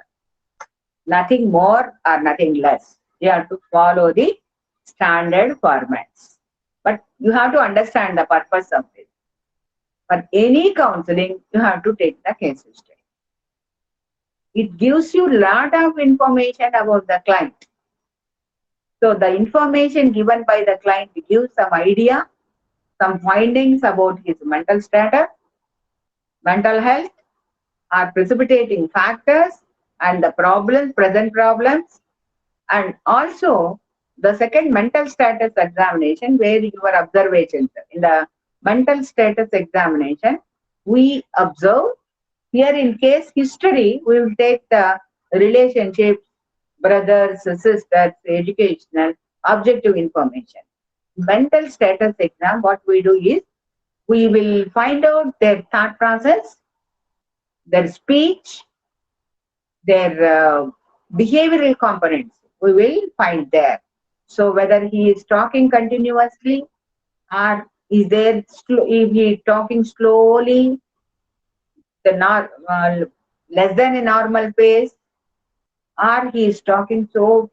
Nothing more or nothing less. You have to follow the standard formats. But you have to understand the purpose of it. For any counseling, you have to take the case history. It gives you a lot of information about the client. So the information given by the client gives some idea, some findings about his mental status, mental health, are precipitating factors and the problems, present problems, and also the second mental status examination where your observations. In the mental status examination, we observe. Here in case history, we will take the relationships, brothers, sisters, educational, objective information. Mental status exam, what we do is, we will find out their thought process, their speech, their behavioral components. We will find there. So whether he is talking continuously or is there, if he is talking slowly, less than a normal pace, or he is talking so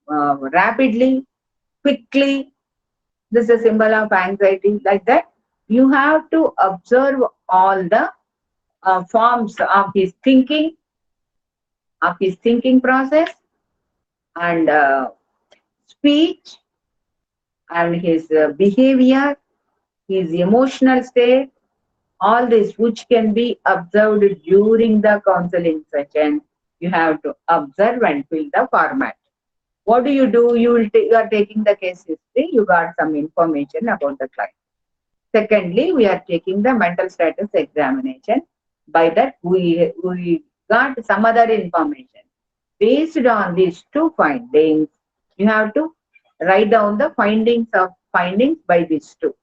rapidly, quickly, this is a symbol of anxiety, like that. You have to observe all the forms of his thinking process, and speech, and his behavior, his emotional state, all this which can be observed during the counseling session. You have to observe and fill the format. What do? You are taking the case history, you got some information about the client. Secondly, we are taking the mental status examination. By that, we got some other information. Based on these two findings, you have to write down the findings by these two,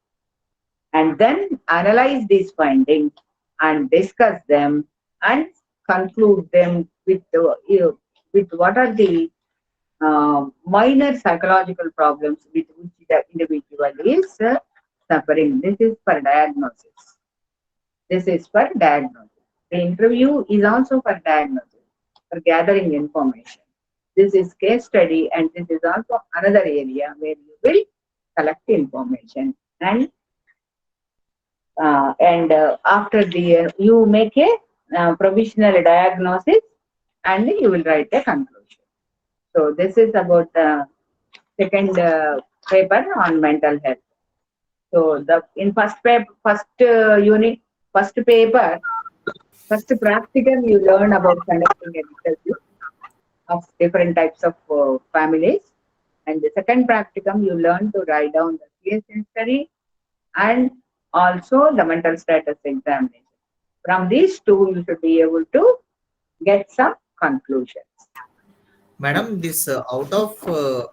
and then analyze these findings and discuss them and conclude them with what are the minor psychological problems with which the individual is suffering. This is for diagnosis. The interview is also for diagnosis, for gathering information. This is case study, and this is also another area where you will collect information, and after you make a provisional diagnosis, and you will write a conclusion. So this is about the second paper on mental health. So in first unit, first paper, first practicum, you learn about conducting an interview of different types of families, and the second practicum, you learn to write down the case history and also the mental status examination. From these two, you should be able to get some conclusions. Madam, this out of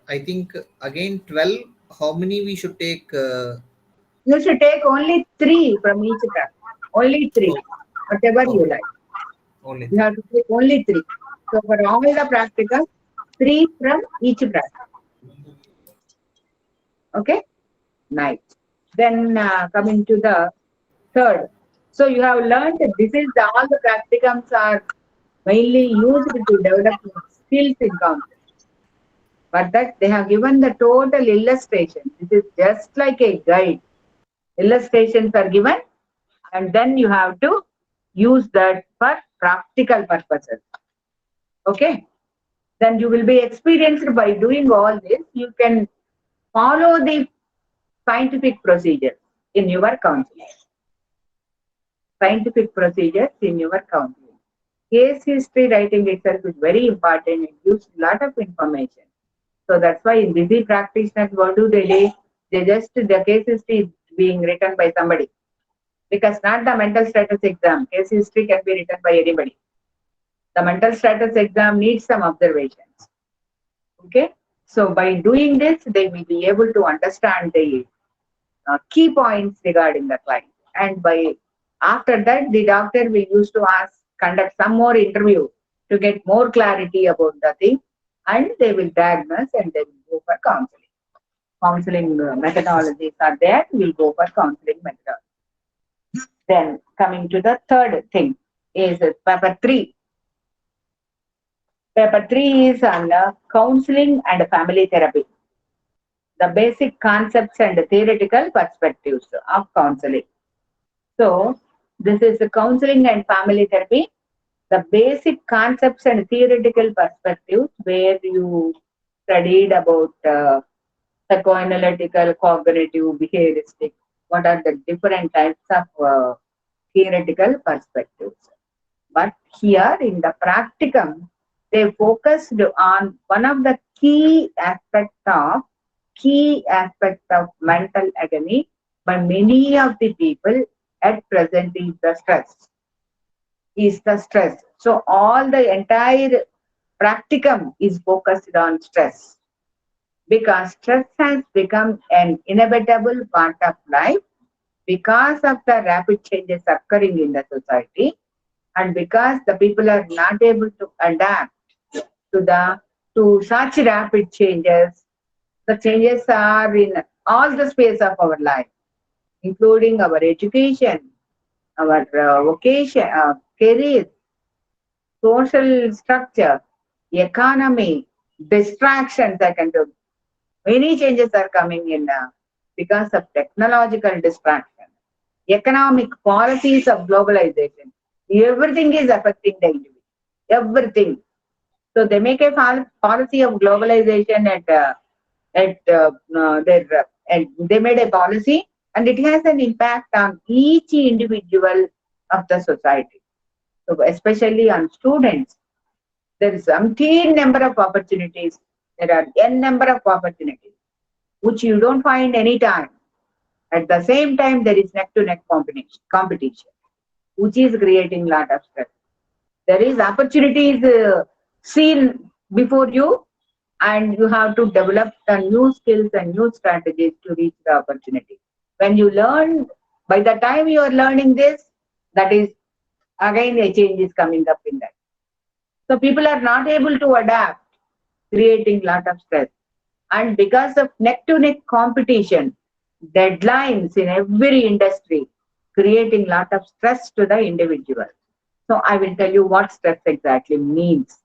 I think again 12, how many we should take? You should take only 3 from each practice. Only 3, whatever you like. Only you have to take only 3. So for all the practicals, 3 from each practice. Okay, nice. Then coming to the third. So you have learned that all the practicums are mainly used to develop skills in counseling. But that they have given the total illustration. This is just like a guide. Illustrations are given, and then you have to use that for practical purposes. Okay. Then you will be experienced by doing all this. You can follow the scientific procedures in your counseling. Scientific procedures in your counseling. Case history writing itself is very important. It gives a lot of information. So that's why in busy practitioners, what do? The case history is being written by somebody. Because not the mental status exam. Case history can be written by anybody. The mental status exam needs some observations. Okay. So by doing this, they will be able to understand the key points regarding the client. And after that, the doctor will use to conduct some more interview to get more clarity about the thing, and they will diagnose and they will go for counseling. Counseling methodologies are there. We'll go for counseling methodology. Then coming to the third thing is paper 3. Paper 3 is on counseling and family therapy. The basic concepts and theoretical perspectives of counseling. So this is the counseling and family therapy. The basic concepts and theoretical perspectives where you studied about psychoanalytical, cognitive, behavioristic. What are the different types of theoretical perspectives? But here in the practicum, they focused on one of the key aspects of mental agony by many of the people at present is the stress. So all the entire practicum is focused on stress, because stress has become an inevitable part of life because of the rapid changes occurring in the society, and because the people are not able to adapt to such rapid changes. The changes are in all the space of our life, including our education, our vocation, career, social structure, economy, distractions. I can do. Many changes are coming in because of technological distraction, economic policies of globalization. Everything is affecting the individual. Everything. So they make a policy of globalization and they made a policy, and it has an impact on each individual of the society. So especially on students, there is umpteen number of opportunities. There are n number of opportunities which you don't find any time. At the same time, there is neck-to-neck competition, which is creating lot of stress. There is opportunities seen before you, and you have to develop the new skills and new strategies to reach the opportunity. When you learn, by the time you are learning this, that is again a change is coming up in that. So people are not able to adapt, creating lot of stress. And because of neck-to-neck competition, deadlines in every industry, creating lot of stress to the individual. So I will tell you what stress exactly means.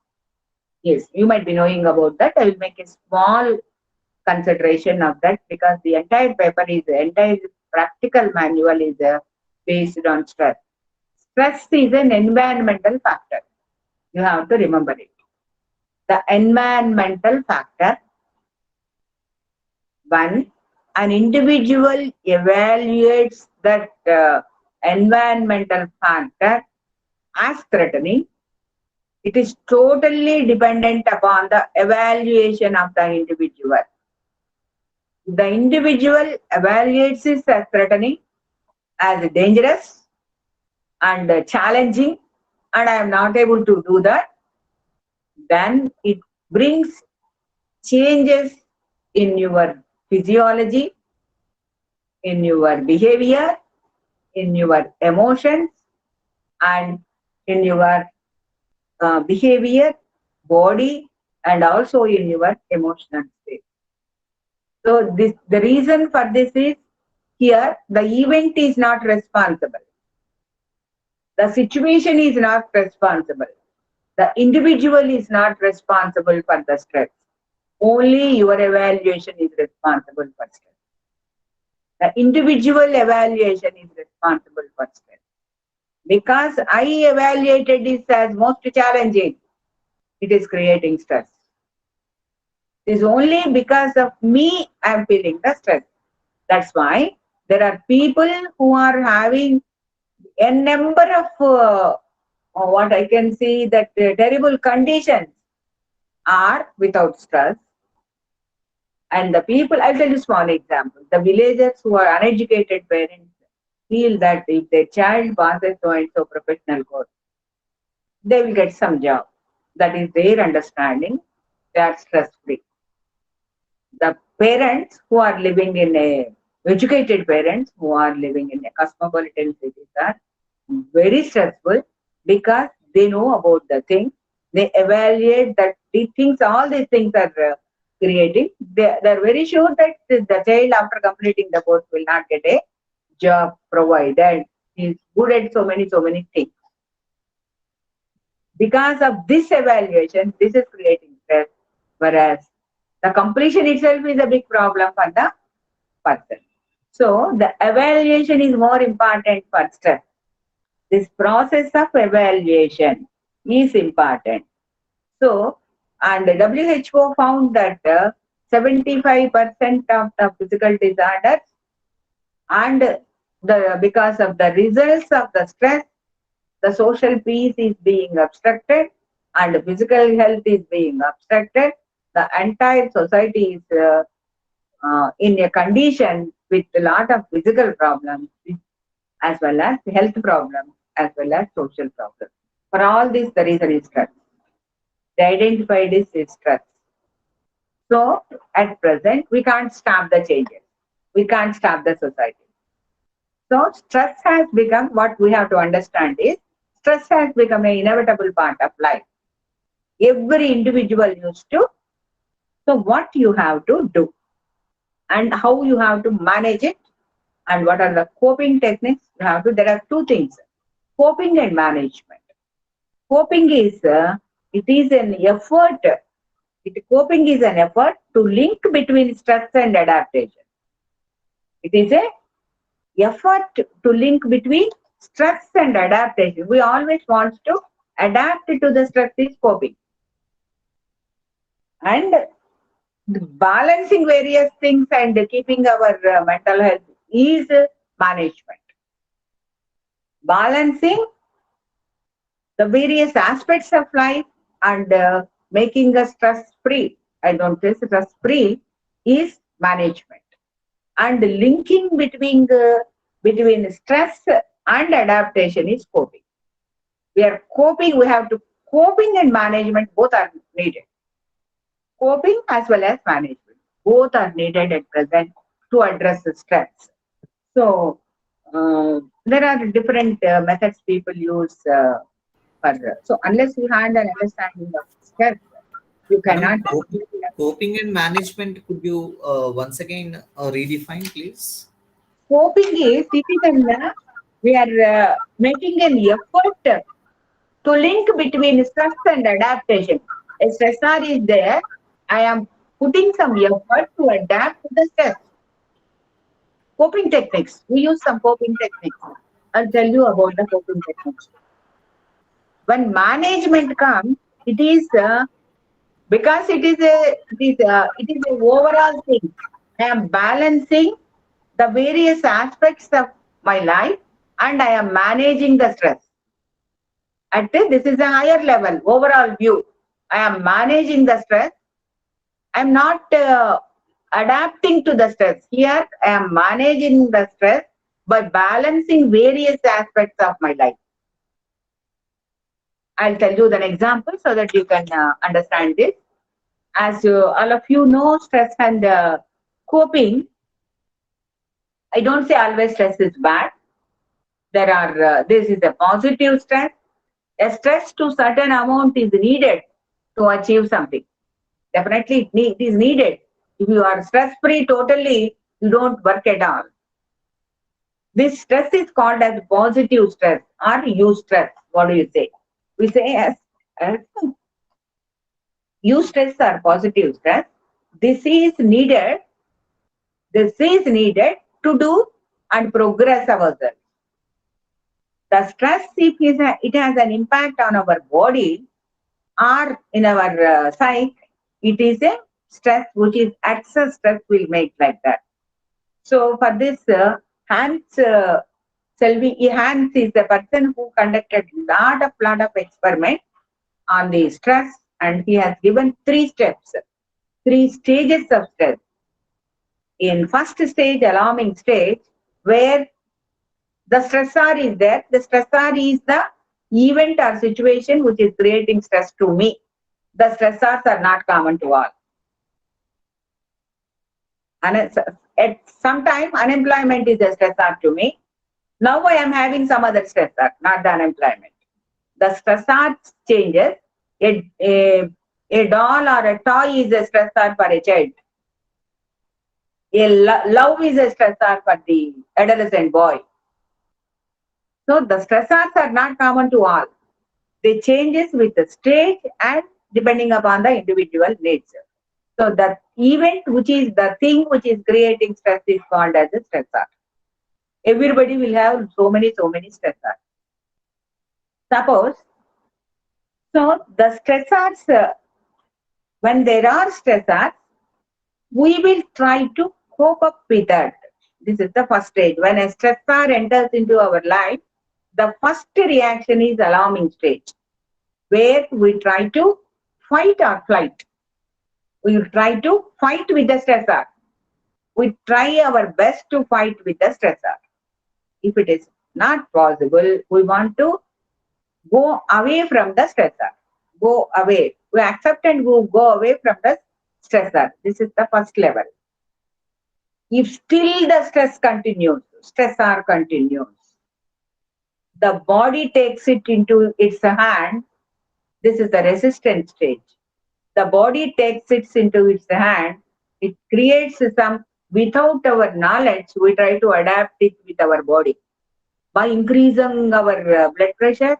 Yes, you might be knowing about that. I will make a small consideration of that, because the entire paper is, the entire practical manual is based on stress. Stress is an environmental factor. You have to remember it. The environmental factor. One, an individual evaluates that environmental factor as threatening. It is totally dependent upon the evaluation of the individual. The individual evaluates it as threatening, as dangerous and challenging, and I am not able to do that. Then it brings changes in your physiology, in your behavior, in your emotions, and in your behavior, body, and also in your emotional state. So the reason for this is, here the event is not responsible. The situation is not responsible. The individual is not responsible for the stress. Only your evaluation is responsible for stress. The individual evaluation is responsible for stress. Because I evaluated this as most challenging, it is creating stress. It is only because of me I am feeling the stress. That's why there are people who are having a number of what I can see that terrible conditions are without stress. And the people, I'll tell you a small example. The villagers who are uneducated parents feel that if their child passes so and so professional course, they will get some job. That is their understanding. They are stress free. The parents who are living in educated parents who are living in a cosmopolitan cities are very stressful, because they know about the thing. They evaluate that these things, all these things are creating. They're very sure that the child after completing the course will not get a job provided. He is good at so many things. Because of this evaluation, this is creating stress, whereas the completion itself is a big problem for the person. So the evaluation is more important for stress. This process of evaluation is important. So, and WHO found that 75% of the physical disorders and because of the results of the stress, the social peace is being obstructed and physical health is being obstructed. The entire society is in a condition with a lot of physical problems as well as health problems as well as social problems. For all this, the reason is stress. They identified this is stress. So at present, we can't stop the changes. We can't stop the society. So stress has become, what we have to understand is, stress has become an inevitable part of life. Every individual used to. So what you have to do and how you have to manage it and what are the coping techniques you have to. There are two things, coping and management. Coping is, it is an effort. Coping is an effort to link between stress and adaptation. It is a effort to link between stress and adaptation. We always want to adapt to the stress is coping. And balancing various things and keeping our mental health is management. Balancing the various aspects of life and making us stress-free, I don't say stress-free, is management. And linking between stress and adaptation is coping. We are coping, we have to, coping and management both are needed. Coping as well as management, both are needed at present to address the stress. So, there are different methods people use so unless you had an understanding of stress, you cannot. Coping and management, could you once again redefine, please? Coping is, we are making an effort to link between stress and adaptation. A stressor is there, I am putting some effort to adapt to the stress. Coping techniques, we use some coping techniques. I'll tell you about the coping techniques. When management comes, it is because it is a overall thing. I am balancing the various aspects of my life and I am managing the stress. At this is a higher level, overall view. I am managing the stress. I am not adapting to the stress. Here I am managing the stress by balancing various aspects of my life. I'll tell you an example so that you can understand this. As all of you know, stress and coping, I don't say always stress is bad. There are, this is a positive stress. A stress to certain amount is needed to achieve something. Definitely it is needed. If you are stress-free totally, you don't work at all. This stress is called as positive stress or eustress. What do you say? We say as eustress or positive stress. This is needed to do and progress ourselves. The stress, if it has an impact on our body or in our psyche, it is a stress which is excess stress will make like that. So for this, Hans Hans is the person who conducted lot of experiments on the stress, and he has given 3 steps, 3 stages of stress. In first stage, alarming stage, where the stressor is there. The stressor is the event or situation which is creating stress to me. The stressors are not common to all. And at some time, unemployment is a stressor to me. Now I am having some other stressor, not the unemployment. The stressor changes. A doll or a toy is a stressor for a child. A love is a stressor for the adolescent boy. So the stressors are not common to all. They changes with the stage and depending upon the individual needs. So the event which is the thing which is creating stress is called as a stressor. Everybody will have so many stressors. Suppose, so the stressors, when there are stressors, we will try to cope up with that. This is the first stage. When a stressor enters into our life, the first reaction is alarming stage, where we try to fight or flight. We try to fight with the stressor. We try our best to fight with the stressor. If it is not possible, we want to go away from the stressor. Go away. We accept and go away from the stressor. This is the first level. If still the stressor continues, the body takes it into its hand. This is the resistance stage. The body takes it into its hand. It creates some, without our knowledge, we try to adapt it with our body. By increasing our blood pressure,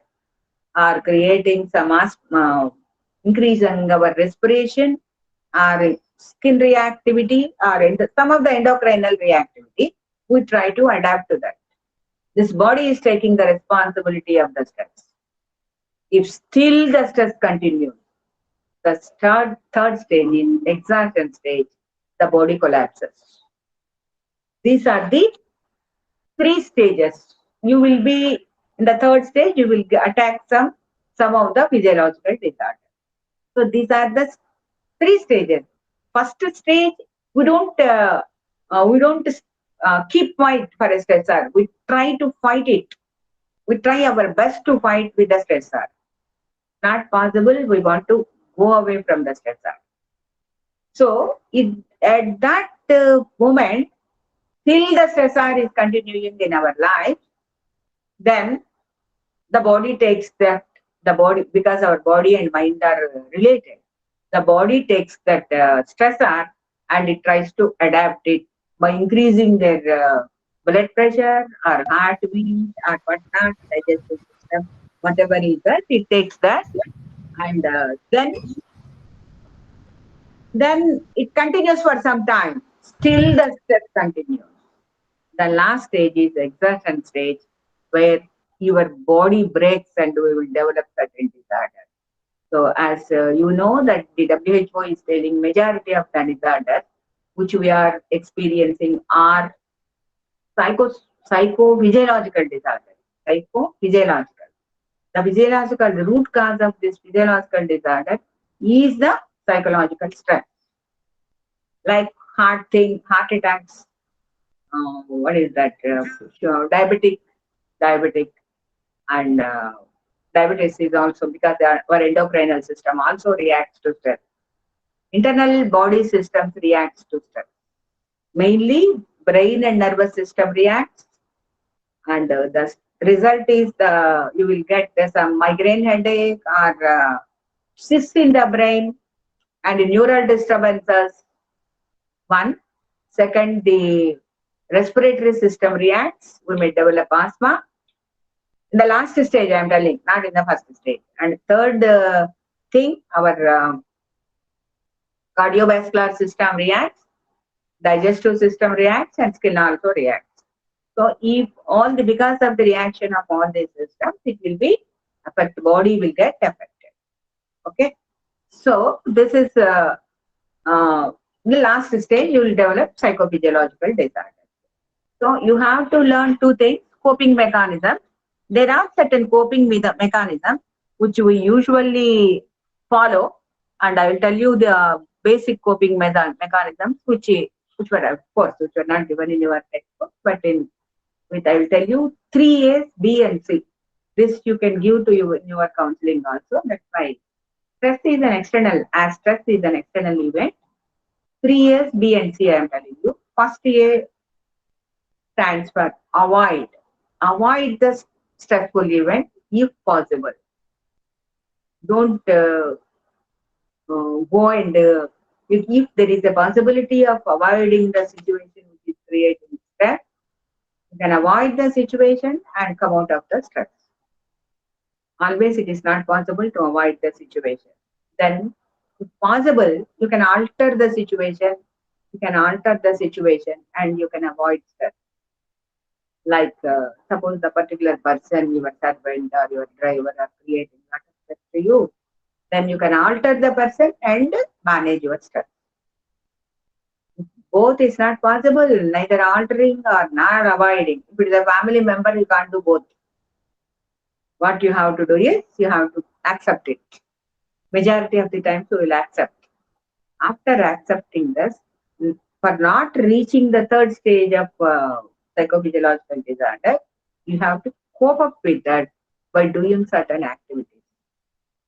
or creating some increasing our respiration, or skin reactivity, or some of the endocrinal reactivity, we try to adapt to that. This body is taking the responsibility of the stress. If still the stress continues, the third stage, in exhaustion stage, the body collapses. These are the 3 stages. You will be in the third stage, you will attack some of the physiological disorders. So these are the 3 stages. First stage, we don't keep quiet for a stressor. We try to fight it. We try our best to fight with the stressor. Not possible, we want to go away from the stressor. So at that moment, till the stressor is continuing in our life, then the body takes the body, because our body and mind are related. The body takes that stressor and it tries to adapt it by increasing their blood pressure or heartbeat or whatnot, digestive system, whatever is that, it takes that, and then it continues for some time. Still the stress continues. The last stage is exhaustion stage, where your body breaks and we will develop certain disorder. So as you know that the WHO is telling majority of the disorders which we are experiencing are psychophysiological disorders. Psychophysiological. The physiological, the root cause of this physiological disorder is the psychological stress. Like heart attacks, what is that? Diabetic, and diabetes is also because our endocrinal system also reacts to stress. Internal body systems reacts to stress. Mainly brain and nervous system reacts, and the result is you will get some migraine headache or cysts in the brain and neural disturbances. One. Second, the respiratory system reacts. We may develop asthma. In the last stage, I am telling, not in the first stage. And third thing, our cardiovascular system reacts, digestive system reacts, and skin also reacts. So, if because of the reaction of all these systems, it will be affected. Body will get affected. Okay. So, this is the last stage. You will develop psychophysiological disorder. So, you have to learn 2 things: coping mechanism. There are certain coping mechanisms which we usually follow, and I will tell you the basic coping mechanisms which were, of course, which were not given in your textbook, but I will tell you 3 A's, B and C. This you can give to you in your counseling also. That's why stress is an external event. 3 A's, B and C I am telling you. First A stands for avoid. Avoid the stressful event if possible. Don't go and if there is a possibility of avoiding the situation which is creating stress, You can avoid the situation and come out of the stress. Always it is not possible to avoid the situation. Then, if possible, you can alter the situation. You can alter the situation and you can avoid stress. Like suppose the particular person, your servant or your driver are creating a lot of stress to you, then you can alter the person and manage your stress. Both is not possible, neither altering or not avoiding. If it is a family member, you can't do both. What you have to do is you have to accept it. Majority of the times you will accept. After accepting this, for not reaching the third stage of psychophysiological disorder, you have to cope up with that by doing certain activities.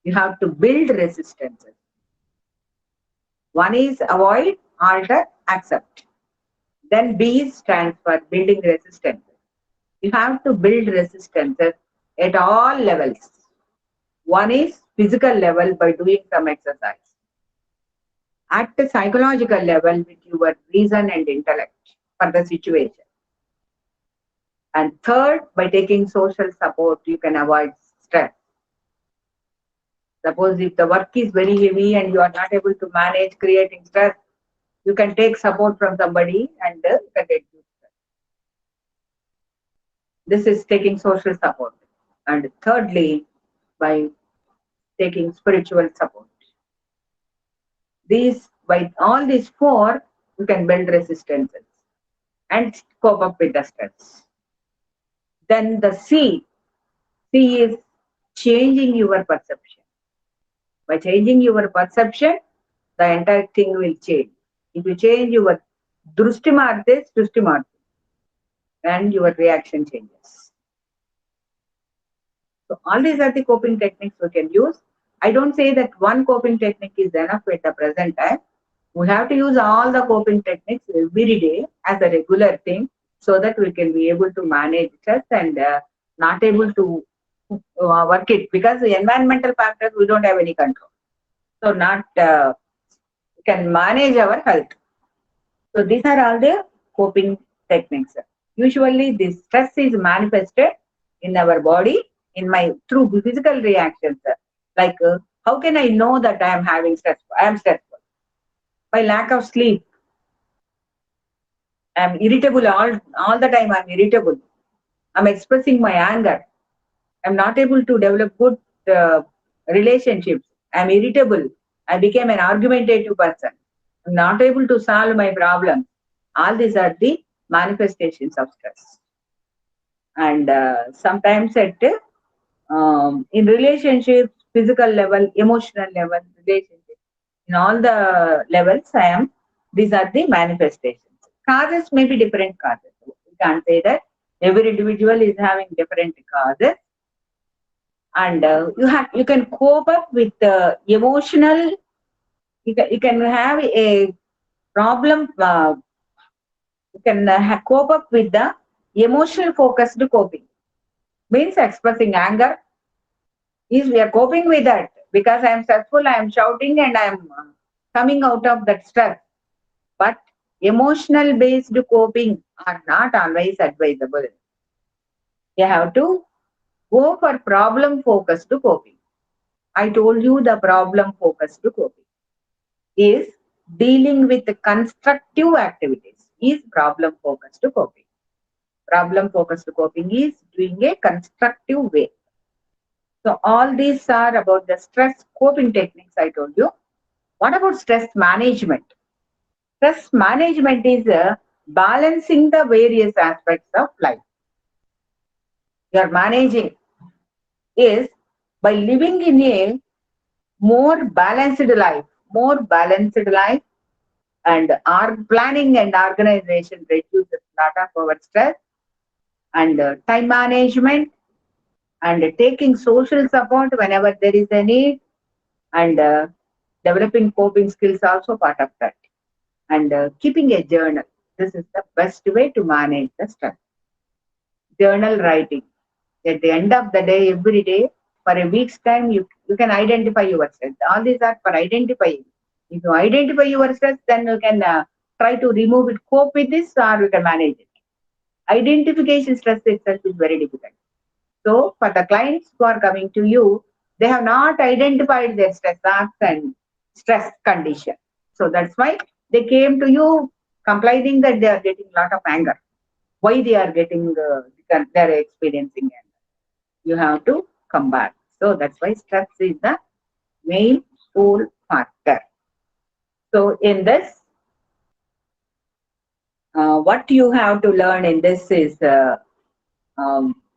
You have to build resistances. One is avoid, alter, accept. Then B stands for building resistance. You have to build resistances at all levels. One is physical level by doing some exercise. At the psychological level with your reason and intellect for the situation. And third, by taking social support, you can avoid stress. Suppose if the work is very heavy and you are not able to manage creating stress, you can take support from somebody and you can reduce stress. This is taking social support. And thirdly, by taking spiritual support. By all these four, you can build resistances and cope up with the stress. Then the C is changing your perception. By changing your perception, the entire thing will change. If you change your drushti marte, and your reaction changes. So all these are the coping techniques we can use. I don't say that one coping technique is enough at the present time. We have to use all the coping techniques every day as a regular thing so that we can be able to manage stress and not able to work it, because the environmental factors we don't have any control. So can manage our health. So these are all the coping techniques. Usually this stress is manifested in our body through physical reactions. Like how can I know that I am having stress? I am stressful. By lack of sleep. I am irritable all the time. I am irritable. I am expressing my anger. I am not able to develop good relationships. I am irritable. I became an argumentative person. I am not able to solve my problems. All these are the manifestations of stress. And sometimes in relationships, physical level, emotional level, relationships, in all the levels, these are the manifestations. Causes may be different causes. We can't say that every individual is having different causes. And you can cope up with the emotional. You can have a problem. You can cope up with the emotional focused coping. Means expressing anger. We are coping with that because I am stressful. I am shouting and I am coming out of that stress. But emotional based coping are not always advisable. You have to go for problem focused coping. I told you the problem focused coping is dealing with the constructive activities is problem focused coping. Problem focused coping is doing a constructive way. So all these are about the stress coping techniques I told you. What about stress management? Stress management is balancing the various aspects of life. Your managing is by living in a more balanced life, and our planning and organization reduces a lot of our stress, and time management, and taking social support whenever there is a need, and developing coping skills also part of that, and keeping a journal. This is the best way to manage the stress. Journal writing. At the end of the day, every day, for a week's time, you can identify your stress. All these are for identifying. If you identify your stress, then you can try to remove it, cope with this, or you can manage it. Identification stress itself is very difficult. So for the clients who are coming to you, they have not identified their stress acts and stress condition. So that's why they came to you complaining that they are getting a lot of anger. Why they are getting, they are experiencing anger. You have to come back. So that's why stress is the main pull factor. So in this, what you have to learn in this is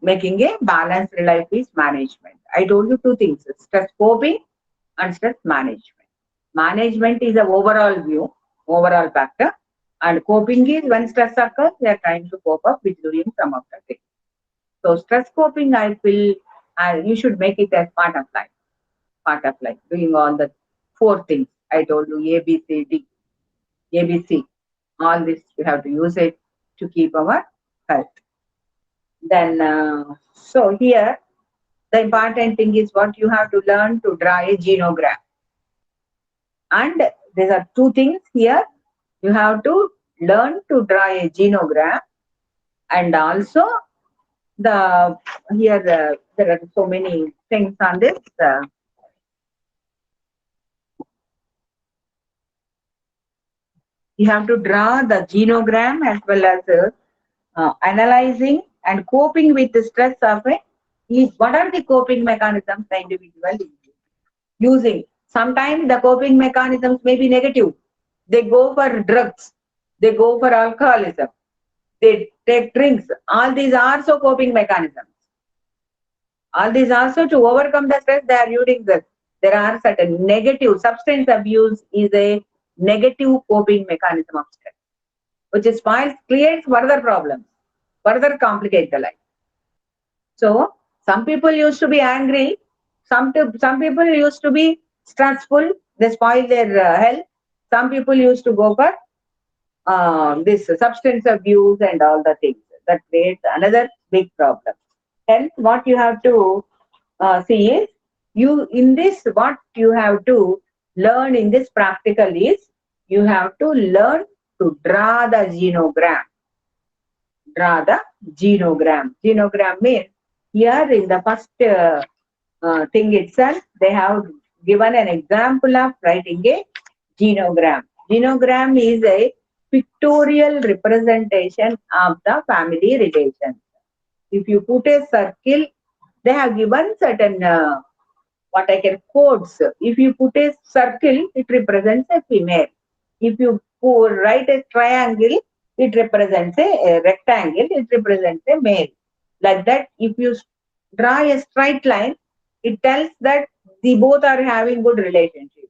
making a balanced life is management. I told you two things: stress coping and stress management. Management is an overall view, overall factor, and coping is when stress occurs, we are trying to cope up with doing some of the things. So stress coping, I feel you should make it as part of life. Part of life, doing all the four things I told you: A, B, C, D, A, B, C. All this we have to use it to keep our health. Then, so here the important thing is what you have to learn to draw a genogram. And there are two things here. You have to learn to draw a genogram, and also the here there are so many things on this. You have to draw the genogram as well as analyzing and coping with the stress of it. What are the coping mechanisms the individual is using? Sometimes the coping mechanisms may be negative. They go for drugs. They go for alcoholism. They take drinks. All these are also coping mechanisms. All these also to overcome the stress they are using this. There are certain negative substance abuse is a negative coping mechanism of stress, which is spoils, creates further problems, further complicate the life. So some people used to be angry, some people used to be stressful, they spoil their health. Some people used to go for this substance abuse and all the things that creates another big problem. Hence, what you have to see is you in this. What you have to learn in this practical is you have to learn to draw the genogram. Draw the genogram. Genogram means here in the first thing itself, they have given an example of writing a genogram. Genogram is a pictorial representation of the family relations. If you put a circle, they have given certain what I can codes. If you put a circle, it represents a female. If you write a triangle, it represents a rectangle, it represents a male. Like that, if you draw a straight line, it tells that the both are having good relationship.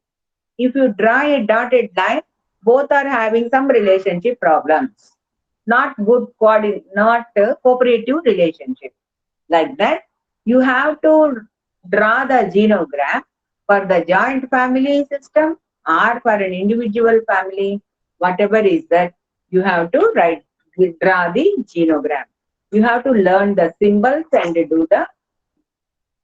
If you draw a dotted line, both are having some relationship problems. Not good not cooperative relationship. Like that, you have to draw the genogram for the joint family system or for an individual family, whatever is that, you have to draw the genogram. You have to learn the symbols and do the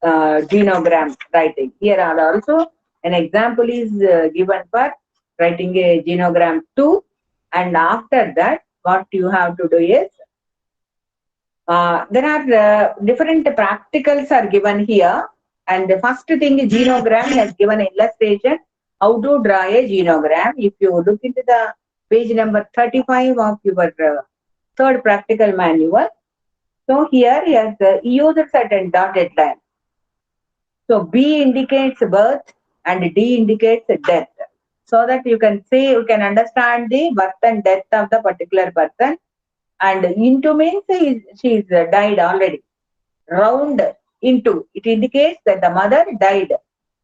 genogram writing. Here are also an example is given for writing a genogram 2, and after that what you have to do is there are different practicals are given here, and the first thing is genogram has given an illustration how to draw a genogram. If you look into the page number 35 of your third practical manual, so here yes, use a certain dotted line. So B indicates birth and D indicates death, so that you can say, you can understand the birth and death of the particular person. And into means she is died already. Round into, it indicates that the mother died,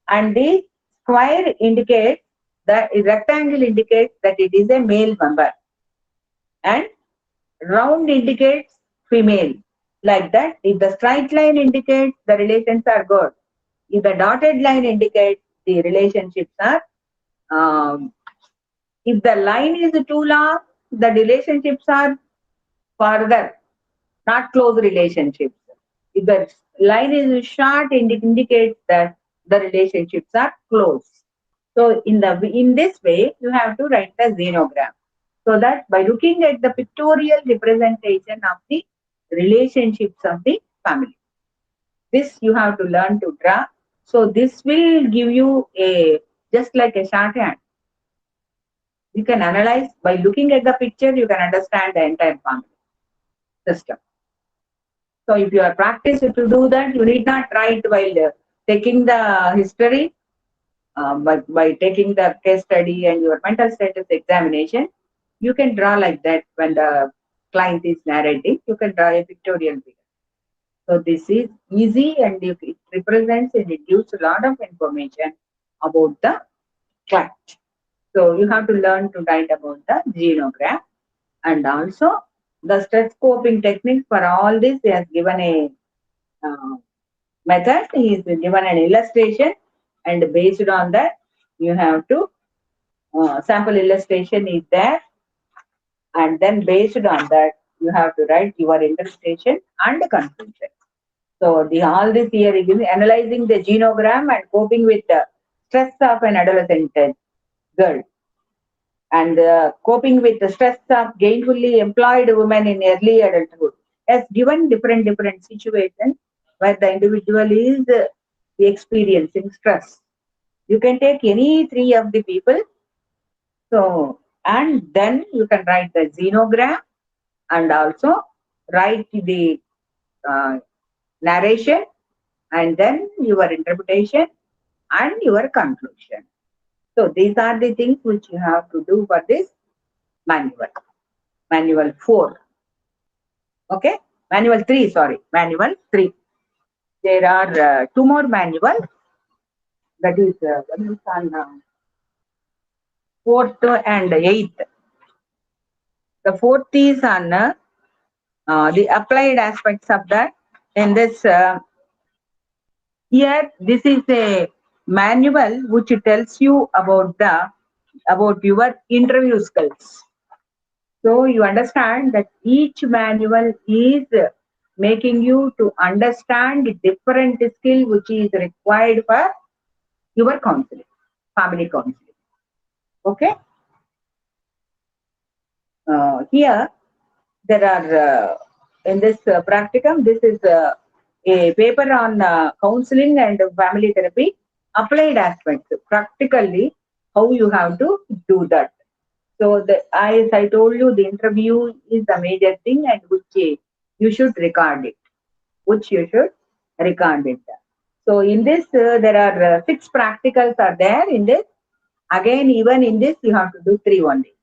and the square indicates that rectangle indicates that it is a male member, and round indicates female. Like that, if the straight line indicates the relations are good, if the dotted line indicates the relationships are if the line is too long, the relationships are further, not close relationships. If the line is short, it indicates that the relationships are close. So in this way, you have to write the xenogram. So that by looking at the pictorial representation of the relationships of the family, this you have to learn to draw. So this will give you a just like a shorthand. You can analyze by looking at the picture. You can understand the entire family system. So if you are practiced to do that, you need not write while taking the history, but by taking the case study and your mental status examination, you can draw like that when the client is narrating. You can draw a pictorial figure. So this is easy and it represents and it gives a lot of information about the client. So you have to learn to write about the genogram, and also the stress coping techniques. For all this, he has given a method. He is given an illustration, and based on that, you have to sample illustration is there, and then based on that, you have to write your interpretation and conclusion. So the all this here is analyzing the genogram and coping with the stress of an adolescent girl, and coping with the stress of gainfully employed women in early adulthood. Has given different situations where the individual is experiencing stress. You can take any three of the people. So, and then you can write the xenogram and also write the uh, narration, and then your interpretation and your conclusion. So these are the things which you have to do for this manual. Manual 4. Okay? Manual 3, sorry. Manual 3. There are two more manuals. That is on 4th and 8th. The 4th is on the applied aspects of that. In this, here, this is a manual which tells you about your interview skills. So you understand that each manual is making you to understand the different skill which is required for your counseling, family counseling. Okay. Here there are in this practicum, this is a paper on counseling and family therapy applied aspects, practically how you have to do that. So as I told you, the interview is the major thing, and which you should record it. Which you should record it. So in this, there are 6 practicals are there in this. Again, even in this, you have to do 3 only.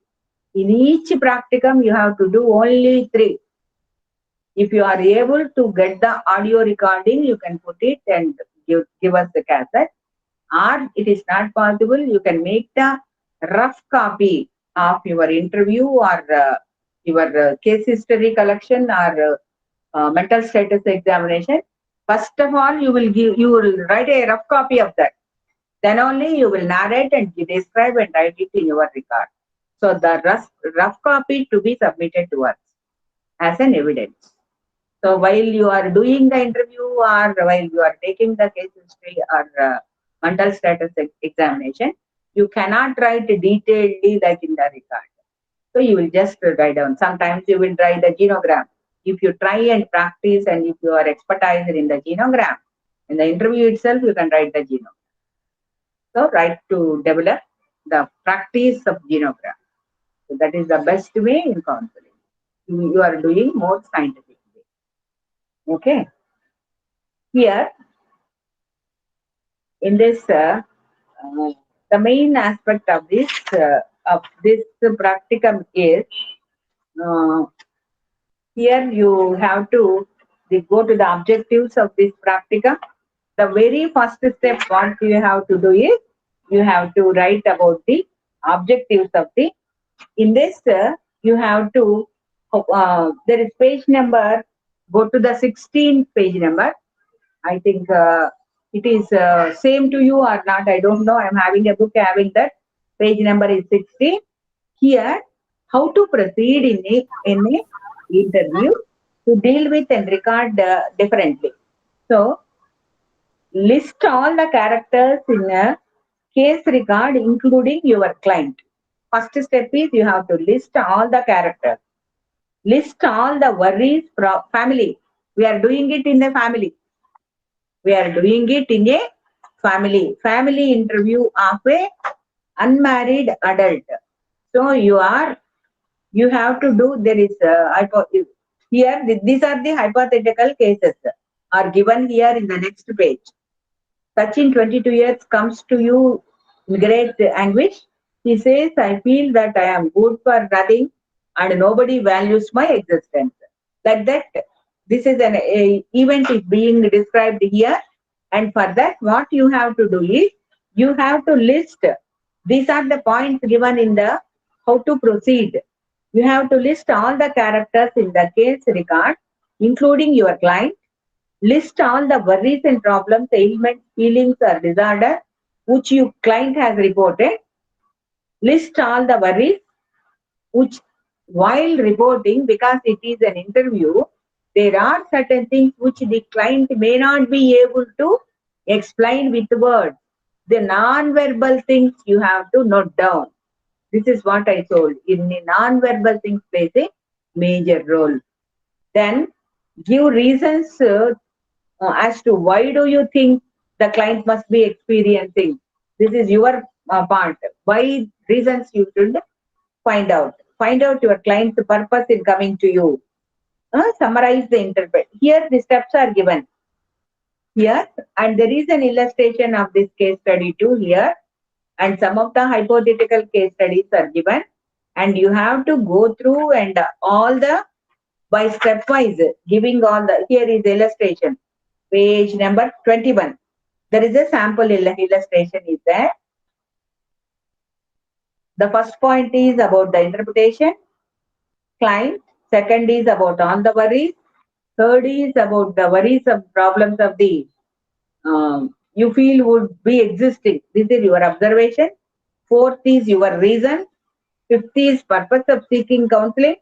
In each practicum, you have to do only 3. If you are able to get the audio recording, you can put it and give us the cassette. Or it is not possible, you can make the rough copy of your interview or your case history collection or mental status examination. First of all, you will write a rough copy of that. Then only you will narrate and describe and write it in your record. So the rough copy to be submitted to us as an evidence. So while you are doing the interview or while you are taking the case history or mental status examination, you cannot write detailedly like in the record. So you will just write down. Sometimes you will write the genogram. If you try and practice and if you are expertise in the genogram, in the interview itself, you can write the genogram. So write to develop the practice of genogram. So that is the best way in counseling. You are doing more scientifically. Okay. Here, in this, the main aspect of this practicum is here you have to go to the objectives of this practicum. The very first step what you have to do is you have to write about the objectives of the. In this, you have to there is page number. Go to the 16th page number. I think it is same to you or not. I don't know. I'm having a book having that. Page number is 16. Here, how to proceed in a interview to deal with and record differently. So, list all the characters in a case record, including your client. First step is you have to list all the characters. List all the worries from family. We are doing it in a family. We are doing it in a family. Family interview of a unmarried adult. So you have to do, there is here, these are the hypothetical cases are given here in the next page. Sachin, 22 years, comes to you in great anguish. He says, I feel that I am good for nothing and nobody values my existence. Like that, this is an event is being described here. And for that, what you have to do is, you have to list, these are the points given in the how to proceed. You have to list all the characters in the case record, including your client. List all the worries and problems, ailments, feelings or disorder which your client has reported. List all the worries which, while reporting, because it is an interview, there are certain things which the client may not be able to explain with words. The non-verbal things you have to note down. This is what I told. In the non-verbal things plays a major role. Then give reasons as to why do you think the client must be experiencing. This is your part. Why reasons you should find out. Find out your client's purpose in coming to you. Summarize the interpret. Here the steps are given. Here, and there is an illustration of this case study too here. And some of the hypothetical case studies are given. And you have to go through and all the by stepwise giving all the, here is illustration. Page number 21. There is a sample illustration is there. The first point is about the interpretation, client. Second is about all the worries. Third is about the worries of problems of the you feel would be existing. This is your observation. Fourth is your reason. Fifth is purpose of seeking counseling.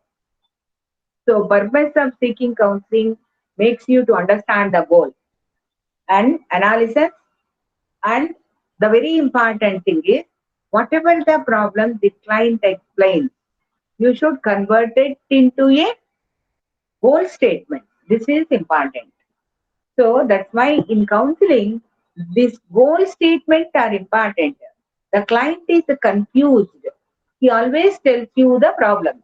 So purpose of seeking counseling makes you to understand the goal and analysis. And the very important thing is, whatever the problem the client explains, you should convert it into a goal statement. This is important. So that's why in counseling, these goal statements are important. The client is confused. He always tells you the problem.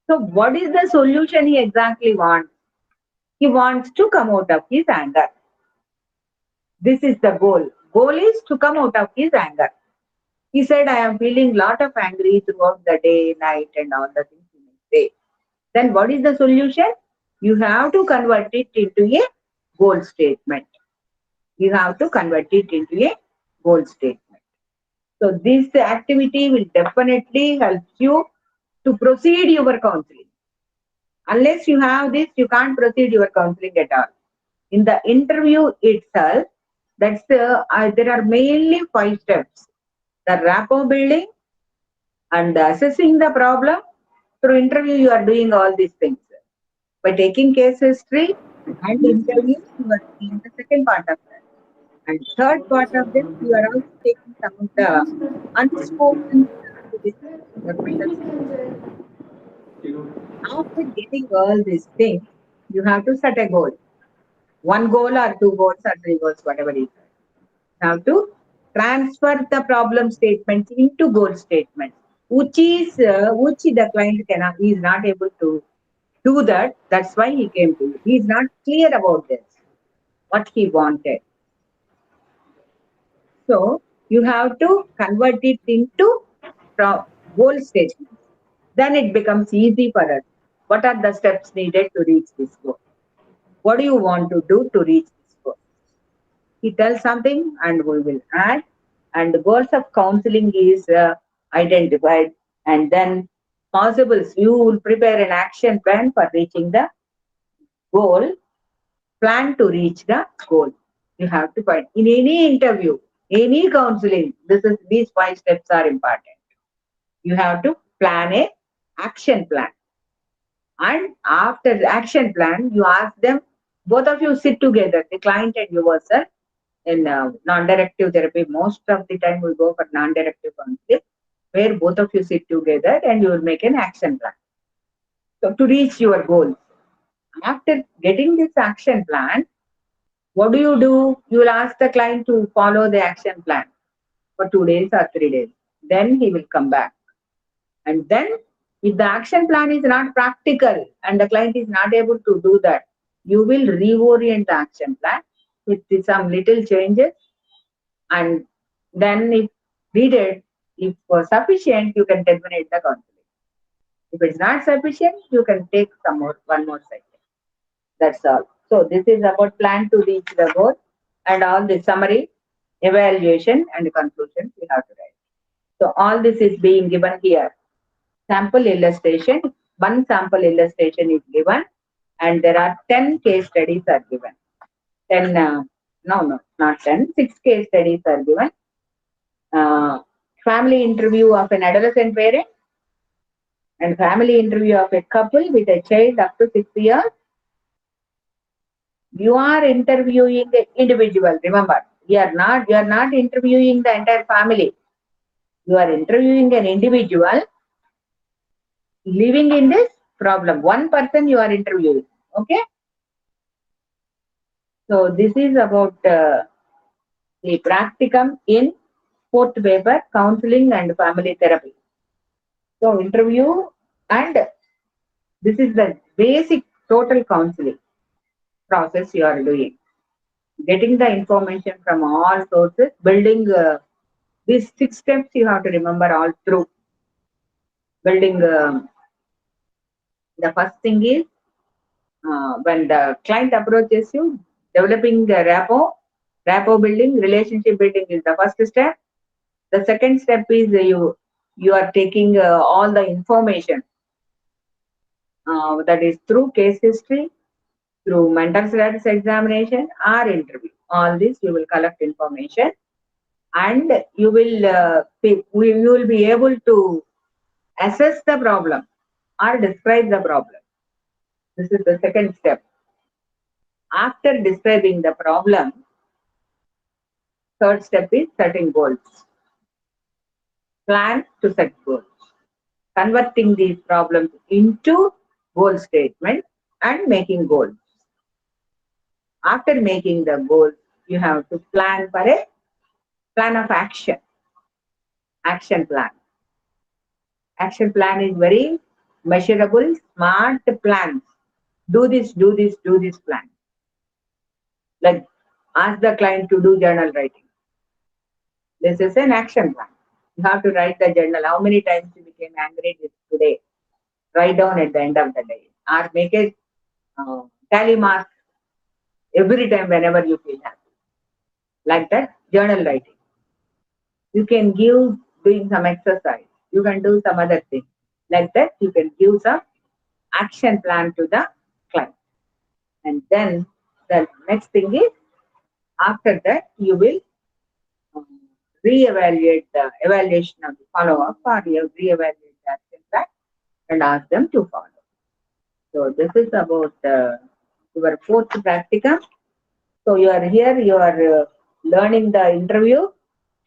So what is the solution he exactly wants? He wants to come out of his anger. This is the goal. Goal is to come out of his anger. He said, I am feeling lot of angry throughout the day, night, and all the things he may say. Then what is the solution? You have to convert it into a goal statement. You have to convert it into a goal statement. So this activity will definitely help you to proceed your counseling. Unless you have this, you can't proceed your counseling at all. In the interview itself, that's there are mainly 5 steps. The rapport building and assessing the problem. Through interview, you are doing all these things. By taking case history and interview, you are doing the second part of that. And third part of this, you are also taking some of the unspoken after getting all these things, you have to set a goal. 1 goal or 2 goals or 3 goals, whatever it is. You have to transfer the problem statements into goal statements, which the client he is not able to do that. That's why he came to you. He is not clear about this, what he wanted. So you have to convert it into goal statements. Then it becomes easy for us. What are the steps needed to reach this goal? What do you want to do to reach this goal? He tells something and we will add. And the goals of counseling is identified. And then possibles, you will prepare an action plan for reaching the goal. Plan to reach the goal. You have to find in any interview, any counseling, these 5 steps are important. You have to plan a action plan. And after the action plan, you ask them, both of you sit together, the client and yourself, in non-directive therapy. Most of the time we go for non-directive counseling. where both of you sit together and you will make an action plan. So to reach your goals. After getting this action plan, what do? You will ask the client to follow the action plan for 2 days or 3 days. Then he will come back. And then if the action plan is not practical and the client is not able to do that, you will reorient the action plan with some little changes, and then if needed, if sufficient, you can terminate the counseling. If it's not sufficient, you can take one more cycle. That's all. So this is about plan to reach the goal, and all the summary, evaluation, and conclusion we have to write. So all this is being given here. Sample illustration. One sample illustration is given, and there are 10 case studies are given. 10, no, not 10, 6 case studies are given. Family interview of an adolescent parent and family interview of a couple with a child up to 6 years. You are interviewing the individual. Remember, you are not interviewing the entire family. You are interviewing an individual living in this problem. One person you are interviewing. Okay. So this is about the practicum in fourth paper, counseling and family therapy. So interview, and this is the basic total counseling process you are doing. Getting the information from all sources, building these 6 steps you have to remember all through. Building, the first thing is when the client approaches you, developing the rapport building, relationship building is the first step. The second step is you are taking all the information that is through case history, through mental status examination or interview. All this you will collect information, and you will be able to assess the problem or describe the problem. This is the second step. After describing the problem, third step is setting goals. Plan to set goals. Converting these problems into goal statement and making goals. After making the goals, you have to plan for a plan of action. Action plan. Action plan is very measurable, smart plans. Do this plan. Like ask the client to do journal writing. This is an action plan. You have to write the journal. How many times you became angry today? Write down at the end of the day. Or make a tally mark every time whenever you feel happy. Like that, journal writing. You can give doing some exercise. You can do some other thing. Like that, you can give some action plan to the client. And then the next thing is, after that, you will re-evaluate the evaluation of the follow-up, or you re-evaluate the action plan and ask them to follow. So this is about your fourth practicum. So you are here, you are learning the interview,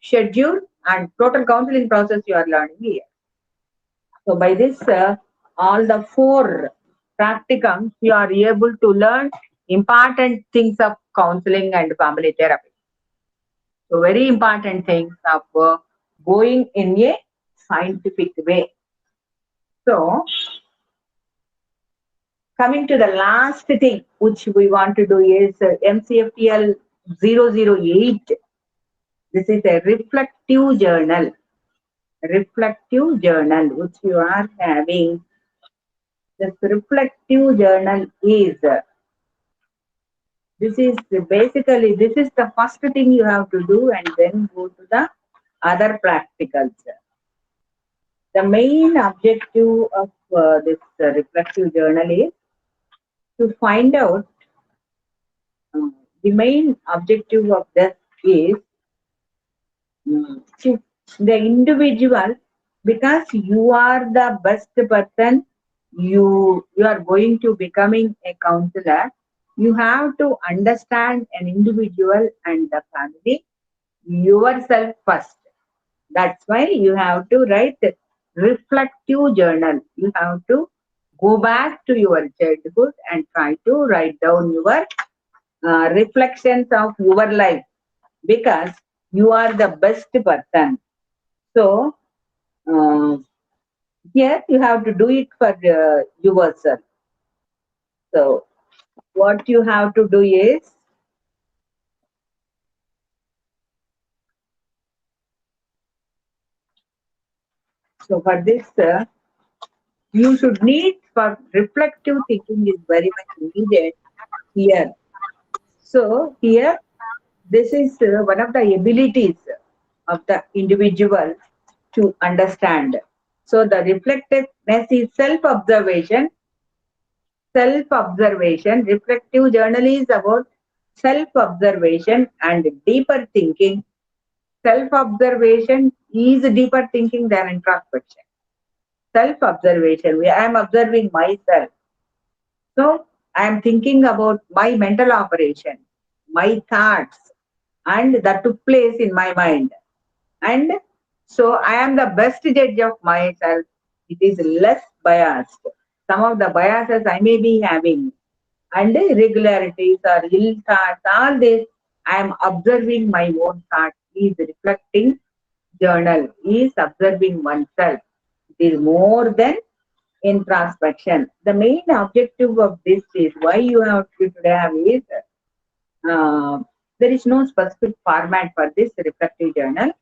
schedule, and total counseling process you are learning here. So by this, all the 4 practicums, you are able to learn important things of counseling and family therapy. So very important things of going in a scientific way. So coming to the last thing which we want to do is MCFTL 008. This is a reflective journal. Reflective journal which you are having. This reflective journal is, this is the first thing you have to do, and then go to the other practicals. The main objective of this reflective journal is to find out, the main objective of this is to the individual, because you are the best person, you are going to becoming a counselor. You have to understand an individual and the family yourself first. That's why you have to write reflective journal. You have to go back to your childhood and try to write down your reflections of your life, because you are the best person. So here you have to do it for yourself. So what you have to do is, so for this you should need for reflective thinking is very much needed here. So here this is one of the abilities of the individual to understand. So the reflectiveness is self-observation. Self-observation, reflective journal is about self-observation and deeper thinking. Self-observation is deeper thinking than introspection. Self-observation, I am observing myself. So I am thinking about my mental operation, my thoughts, and that took place in my mind. And so I am the best judge of myself. It is less biased. Some of the biases I may be having, and irregularities or ill thoughts, all this, I am observing my own thoughts. Is reflecting journal, is observing oneself. It is more than introspection. The main objective of this is why you have to have is there is no specific format for this reflective journal.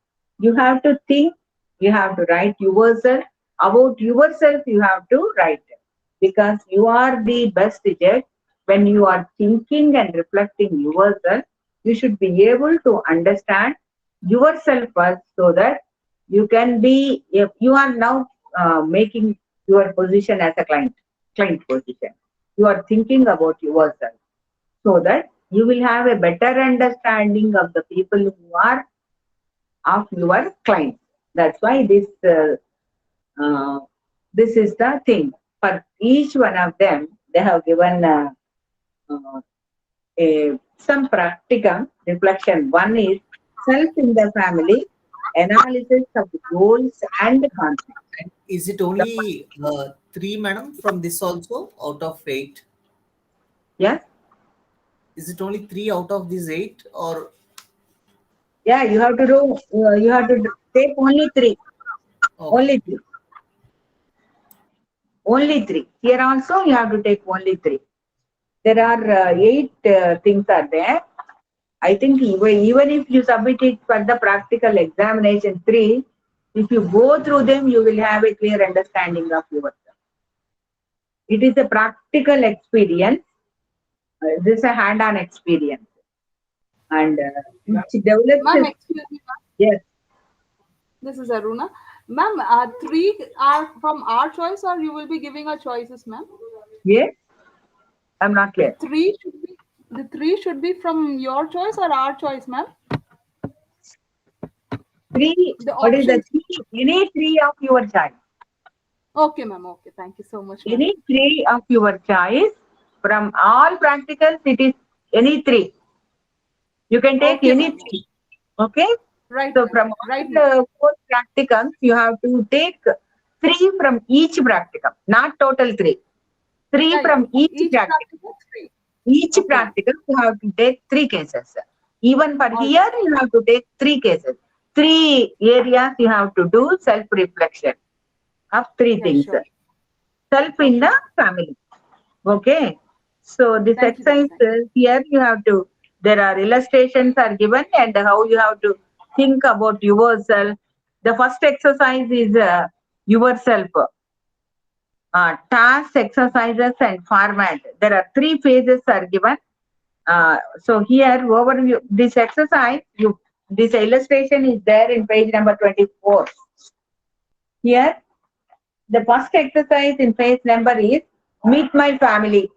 You have to think, you have to write yourself, about yourself you have to write, because you are the best judge. When you are thinking and reflecting yourself, you should be able to understand yourself first, so that you can be, if you are now making your position as a client position, you are thinking about yourself, so that you will have a better understanding of the people who are of your clients. That's why this is the thing. For each one of them, they have given uh, some practicum reflection. One is self in the family, analysis of the goals and conflicts. And is it only 3, madam, from this also out of 8? Yes. Is it only 3 out of these 8, or? Yeah, you have to do. You have to take only 3. Okay. Only 3. Only 3. Here also you have to take only 3. There are 8 things are there. I think even if you submit it for the practical examination 3, if you go through them, you will have a clear understanding of yourself. It is a practical experience. This is a hand-on experience. And which develops. Ma'am, excuse me, ma'am. Yes. This is Aruna. Ma'am, 3 are from our choice, or you will be giving our choices, ma'am? Yes. I'm not clear. The 3 should be from your choice or our choice, ma'am? 3. What is the 3? Any 3 of your choice. Okay, ma'am. Okay. Thank you so much, ma'am. Any 3 of your choice. From all practicals, it is any 3. You can take any 3. Okay? Right. So from all 4 practicums, you have to take 3 from each practicum, not total 3. 3 from each practicum. Each practicum, you have to take 3 cases. Even for here, you have to take 3 cases. 3 areas you have to do self-reflection of 3 things. Sure. Self in the family. Okay. So this exercise here you have to, there are illustrations are given and how you have to think about yourself. The first exercise is yourself. Task, exercises and format. There are 3 phases are given. So here overview, this exercise, this illustration is there in page number 24. Here, the first exercise in page number is meet my family.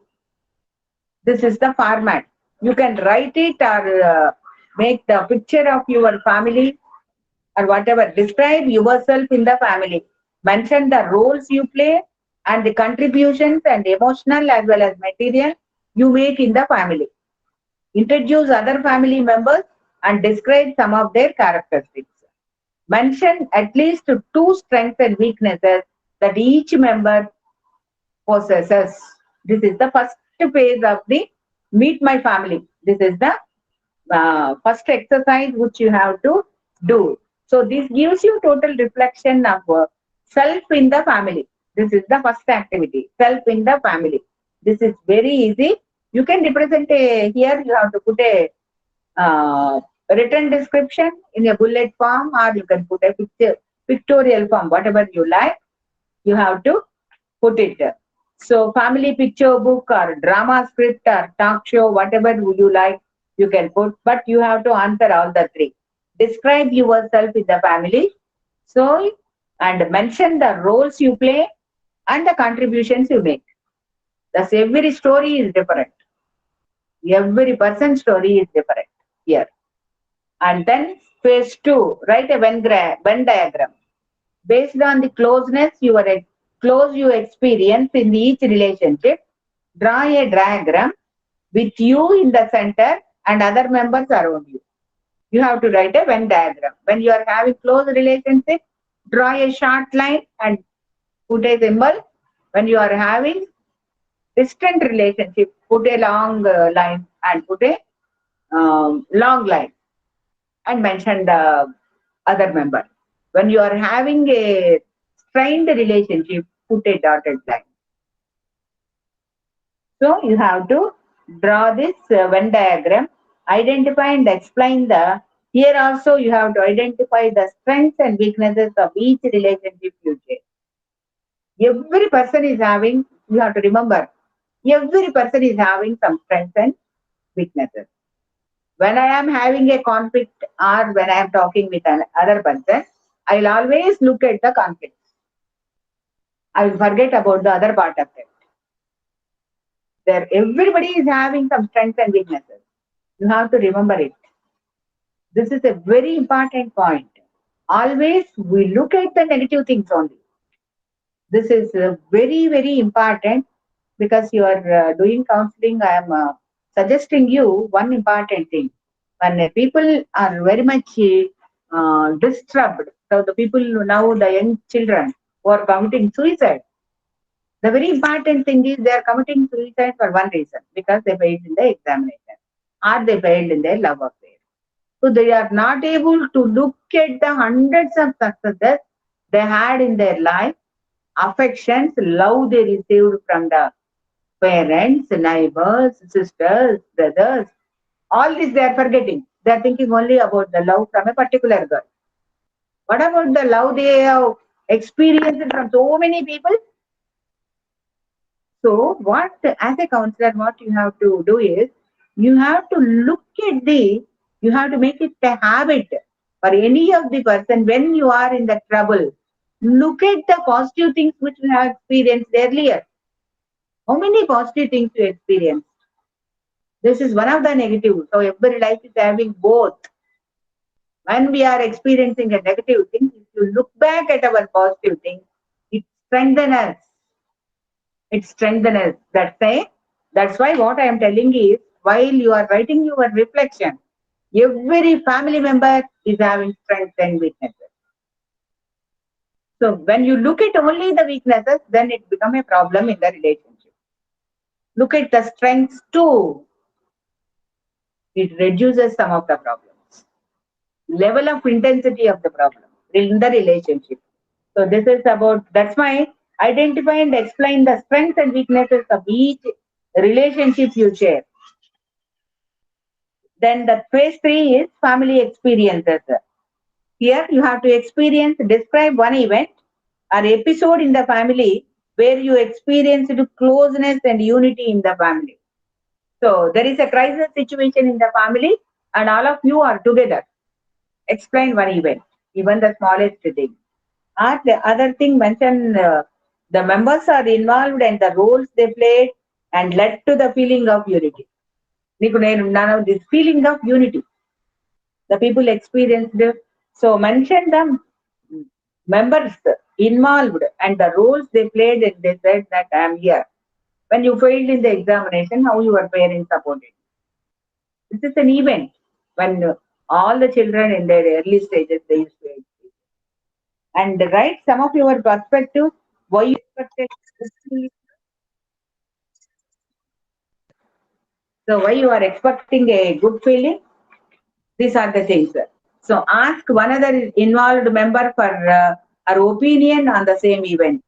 This is the format. You can write it or make the picture of your family or whatever. Describe yourself in the family. Mention the roles you play and the contributions and emotional as well as material you make in the family. Introduce other family members and describe some of their characteristics. Mention at least two strengths and weaknesses that each member possesses. This is the first phase of the meet my family. This is the first exercise which you have to do. So this gives you total reflection of self in the family. This is the first activity, self in the family. This is very easy. You can represent here you have to put a written description in a bullet form, or you can put a pictorial form, whatever you like, you have to put it. So family picture book or drama script or talk show, whatever you like, you can put, but you have to answer all the three. Describe yourself in the family. So, and mention the roles you play and the contributions you make. Thus, every story is different. Every person's story is different here. And then phase two, write a Venn diagram. Based on the close you experience in each relationship, draw a diagram with you in the center and other members around you. You have to write a Venn diagram. When you are having close relationship, draw a short line and put a symbol. When you are having distant relationship, put a long line and put a long line and mention the other member. When you are having a strained relationship, put a dotted line. So you have to draw this Venn diagram, identify and explain here also you have to identify the strengths and weaknesses of each relationship you share. Every person is having, you have to remember, every person is having some strengths and weaknesses. When I am having a conflict or when I am talking with another person, I will always look at the conflict. I will forget about the other part of it. There, everybody is having some strengths and weaknesses. You have to remember it. This is a very important point. Always we look at the negative things only. This is very, very important because you are doing counseling. I am suggesting you one important thing. When people are very much disturbed, so the people now, the young children who are committing suicide, the very important thing is they are committing suicide for one reason, because they failed in the examination or they failed in their love affair. So they are not able to look at the hundreds of successes they had in their life, affections, love they received from the parents, neighbors, sisters, brothers. All this they are forgetting. They are thinking only about the love from a particular girl. What about the love they have experienced from so many people? So what, as a counselor, what you have to do is, you have to look at you have to make it a habit for any of the person when you are in the trouble. Look at the positive things which you have experienced earlier. How many positive things you experienced? This is one of the negatives. So every life is having both. When we are experiencing a negative thing, if you look back at our positive things, it strengthens us. It strengthens us. That's why what I am telling is, while you are writing your reflection, every family member is having strengths and weaknesses. So when you look at only the weaknesses, then it becomes a problem in the relationship. Look at the strengths too. It reduces some of the problems. Level of intensity of the problem in the relationship. So this is about, that's why identify and explain the strengths and weaknesses of each relationship you share. Then the phase 3 is family experiences. Here you have to describe one event or episode in the family where you experienced closeness and unity in the family. So there is a crisis situation in the family and all of you are together. Explain one event, even the smallest thing. Or the other thing, mention the members are involved and the roles they played and led to the feeling of unity. Now this feeling of unity, the people experienced. So mention the members involved and the roles they played, and they said that I am here. When you failed in the examination, how your parents supported. This is an event when all the children in their early stages, they used to experience. and write some of your perspective, why you expected this feeling. So why you are expecting a good feeling? These are the things. So ask one other involved member for her opinion on the same event.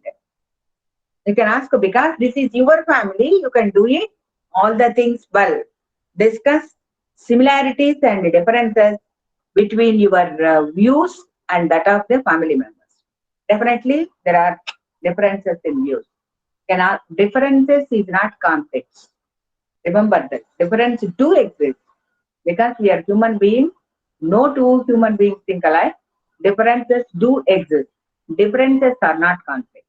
You can ask because this is your family, you can do it all the things well. Discuss similarities and differences between your views and that of the family members. Definitely, there are differences in views. Differences is not conflicts. Remember that difference do exist because we are human beings. No two human beings think alike. Differences do exist. Differences are not conflicts.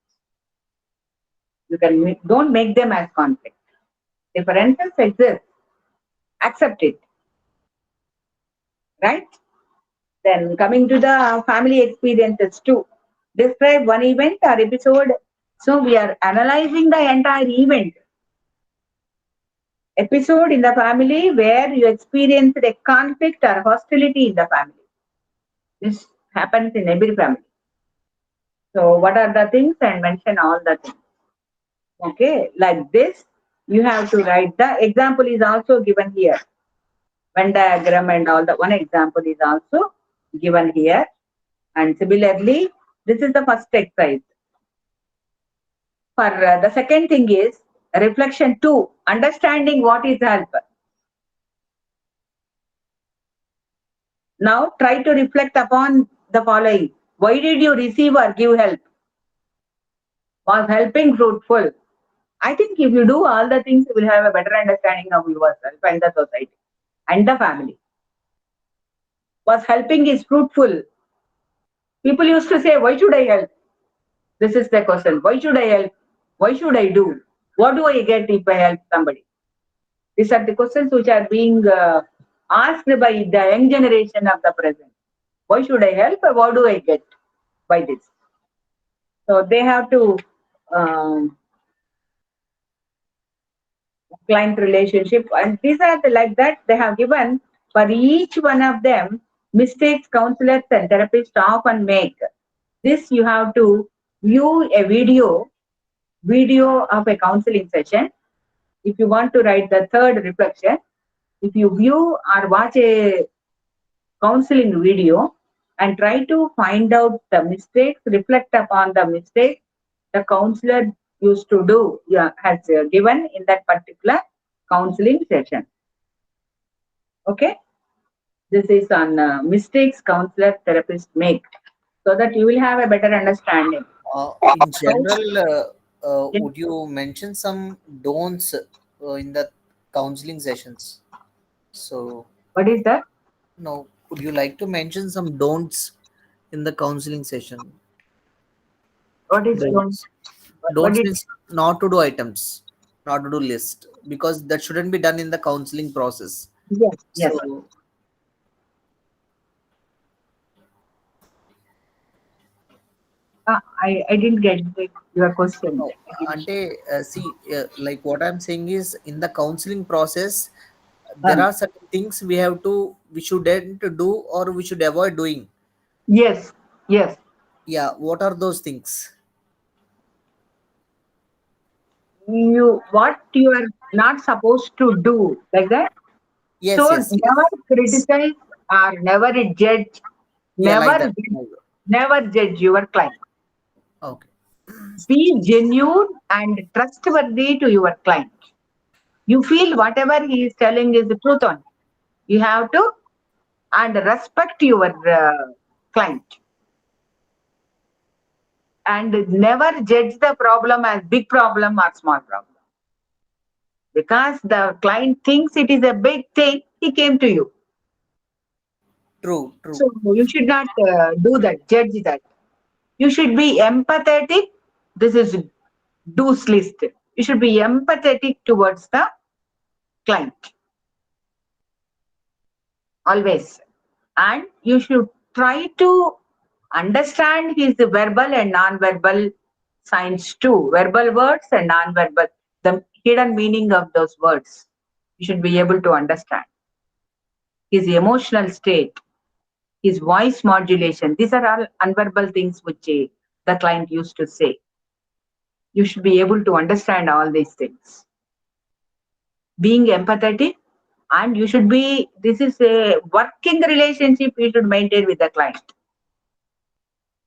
You can don't make them as conflict. Differences exist. Accept it. Right? Then coming to the family experiences too. Describe one event or episode. So we are analyzing the entire event. Episode in the family where you experienced a conflict or hostility in the family. This happens in every family. So what are the things and mention all the things. Okay, like this, you have to write. The example is also given here. Venn diagram and all the one example is also given here. And similarly, this is the first exercise. For the second thing is reflection 2, understanding what is help. Now try to reflect upon the following. Why did you receive or give help? Was helping fruitful? I think if you do all the things, you will have a better understanding of yourself and the society and the family. Was helping is fruitful? People used to say, why should I help? This is the question. Why should I help? Why should I do? What do I get if I help somebody? These are the questions which are being asked by the young generation of the present. Why should I help? Or what do I get by this? So they have to client relationship, and these are like that. They have given for each one of them mistakes counselors and therapists often make. This you have to view a video of a counseling session. If you want to write the third reflection, if you view or watch a counseling video and try to find out the mistakes, reflect upon the mistakes the counselor used to do, has given in that particular counseling session. Okay, this is on mistakes counselor therapists make, so that you will have a better understanding. In general, would you mention some don'ts in the counseling sessions? So, What is that? no, would you like to mention some don'ts in the counseling session? What is don't? Don'ts. What Don'ts is means not to do items, not to do list, because that shouldn't be done in the counseling process. yes, yes. So, I didn't get your question. no, ante, see, like what I'm saying is in the counseling process, there are certain things we shouldn't do or we should avoid doing. Yes, yes. Yeah, what are those things? What you are not supposed to do, like that. Yes, So yes, never yes. criticize or never judge, Yeah, like never that. never judge your client. Okay. Be genuine and trustworthy to your client. You feel whatever he is telling is the truth on. You have to and respect your client, and never judge the problem as big problem or small problem, because the client thinks it is a big thing. He came to you, True, true. so you should not do that. Judge that. You should be empathetic. This is do's list. You should be empathetic towards the client always, and you should try to understand his verbal and non-verbal signs too, verbal words and non-verbal, the hidden meaning of those words. You should be able to understand his emotional state, his voice modulation. These are all unverbal things which the client used to say. You should be able to understand all these things. Being empathetic, and you should be, this is a working relationship you should maintain with the client.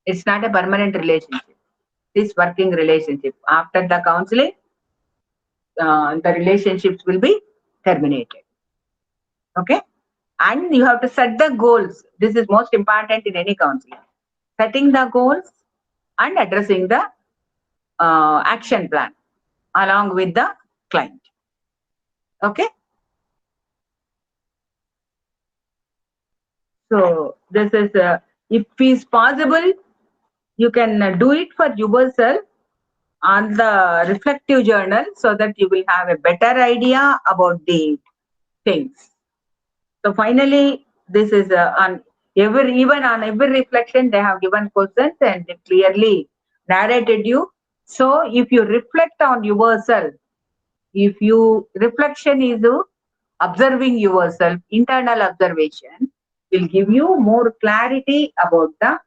It's not a permanent relationship. This working relationship. After the counseling, the relationships will be terminated. Okay? And you have to set the goals. This is most important in any counseling. Setting the goals and addressing the action plan along with the client. Okay? So this is, if is possible, you can do it for yourself on the reflective journal so that you will have a better idea about the things. So finally, this is on even on every reflection, they have given questions and they clearly narrated you. So if you reflect on yourself, if you reflection is observing yourself, internal observation will give you more clarity about the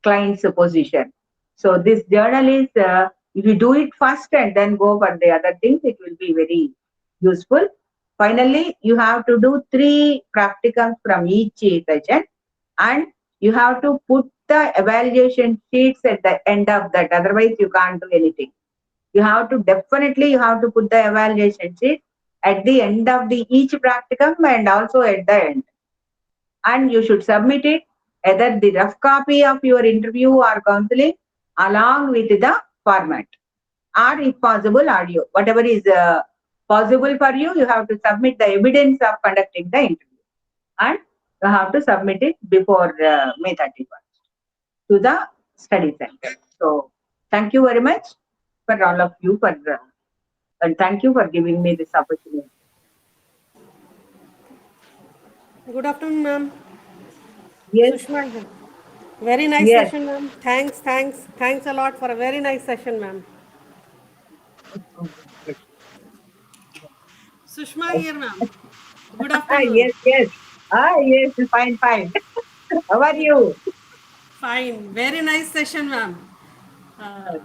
client's position. So this journal is, if you do it first and then go for the other things, it will be very useful. Finally, you have to do 3 practicums from each session, and you have to put the evaluation sheets at the end of that. Otherwise, you can't do anything. You have to definitely, you have to put the evaluation sheet at the end of the each practicum and also at the end. And you should submit it, either the rough copy of your interview or counseling along with the format, or if possible audio. Whatever is possible for you, you have to submit the evidence of conducting the interview, and you have to submit it before May 31st to the study center. So thank you very much for all of you for and thank you for giving me this opportunity. Good afternoon, ma'am. Yes, Sushma here. Very nice yes. session, ma'am. Thanks a lot for a very nice session, ma'am. Sushma here, ma'am. Good afternoon. Yes, yes. Yes, fine, fine. How are you? Fine. Very nice session, ma'am. Uh,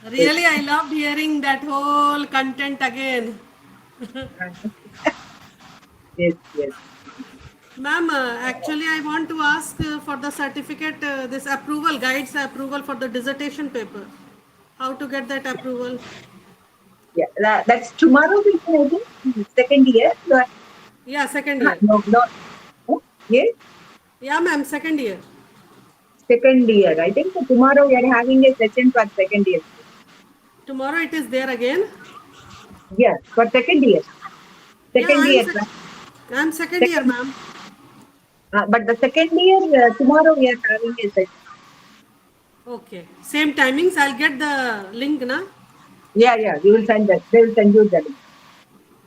Really, I loved hearing that whole content again. Yes, yes. Ma'am, actually, I want to ask for the certificate, this approval, guides approval for the dissertation paper. How to get that approval? Yeah, that's tomorrow. We can, I think, second year. Yeah, second year. No, no. Yes, Yeah, ma'am, second year. second year. I think so tomorrow we are having a session for second year. Tomorrow it is there again. Yes, for second year. Yeah, Second year. I'm second year, Second, ma'am. but the second year, tomorrow we are having a session. Okay. Same timings. I'll get the link, na? Yeah, yeah. You will send that. They will send you the link.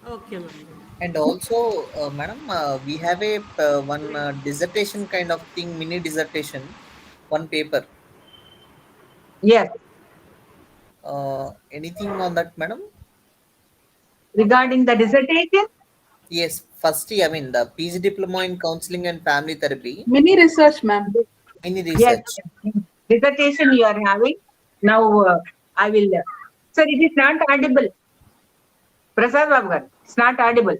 Okay, ma'am. And also, madam, we have a one dissertation kind of thing, mini dissertation, one paper. Yes. Anything on that, madam? Regarding the dissertation, Yes, firstly, I mean the PG diploma in counseling and family therapy, Mini research, ma'am. mini yes, research. dissertation you are having. Now I will. Sir, it is not audible. Prasad Babu garu, it's not audible.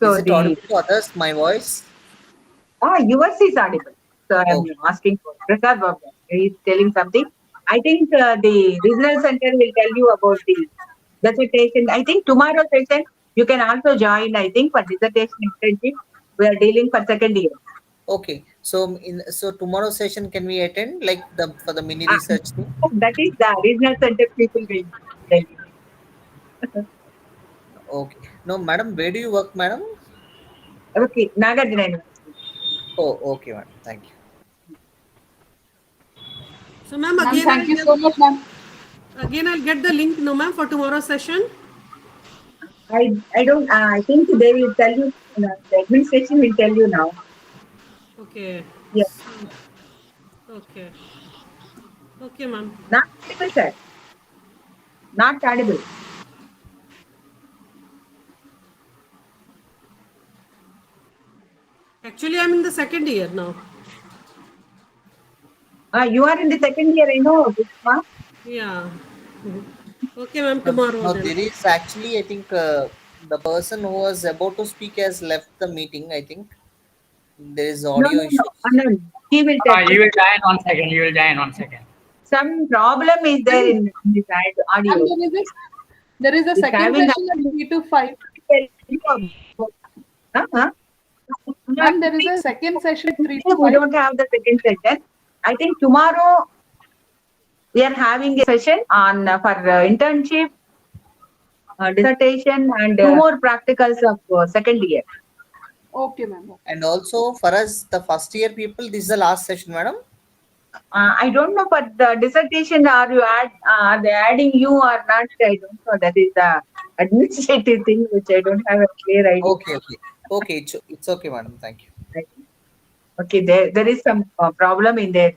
So Is it audible to others? My voice? yours is audible. So I am Okay. asking for Prasad Babu. He is telling something. I think the regional center will tell you about the dissertation. I think tomorrow session you can also join. I think for dissertation internship we are dealing for second year. Okay. So tomorrow session can we attend like the for the mini Ah, research thing? that is the regional center people will tell you. Okay. No, madam, where do you work, madam? Okay, Nagarjuna University. Oh, okay, madam. Thank you. So, ma'am, Ma'am, thank you so much, ma'am. again I'll get the link, no, ma'am, for tomorrow's session. I don't. I think they will tell you. The administration will tell you now. Okay. Yes. Okay. Okay, ma'am. Not audible, sir. Not audible. Actually, I'm in the second year now. You are in the second year, I know, Bhishma. Yeah. Okay, ma'am, tomorrow Now then. there is actually, I think, the person who was about to speak has left the meeting. I think there is No, audio no, no. issues. Anand, he will tell. You will join 1 second. You will join 1 second. Some problem is there in his And audio. there is a He's second having session at 3 to 5. Huh? And there is a second session 3 to We 5. don't have the second session. I think tomorrow we are having a session on for internship, dissertation, and 2 more practicals of second year. Okay, ma'am. And also for us, the first year people, this is the last session, madam. I don't know, but the dissertation are they adding you or not? I don't know. That is the administrative thing which I don't have a clear idea. Okay, it's okay, madam. Thank you. Okay, there is some problem in their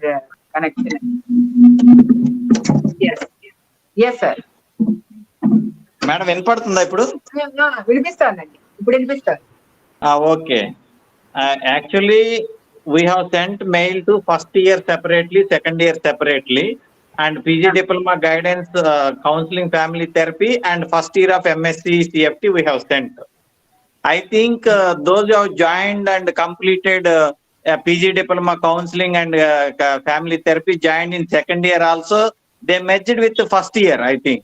connection. Yes, sir. Madam వినపడుతుందా ఇప్పుడు? వినిపిస్తానండి, ఇప్పుడు వినిపిస్తాను. Okay. Actually, we have sent mail to first year separately, second year separately, and PG diploma guidance, counseling, family therapy, and first year of MSCCFT we have sent. I think those who have joined and completed PG diploma counseling and family therapy joined in second year also, they merged with the first year, I think.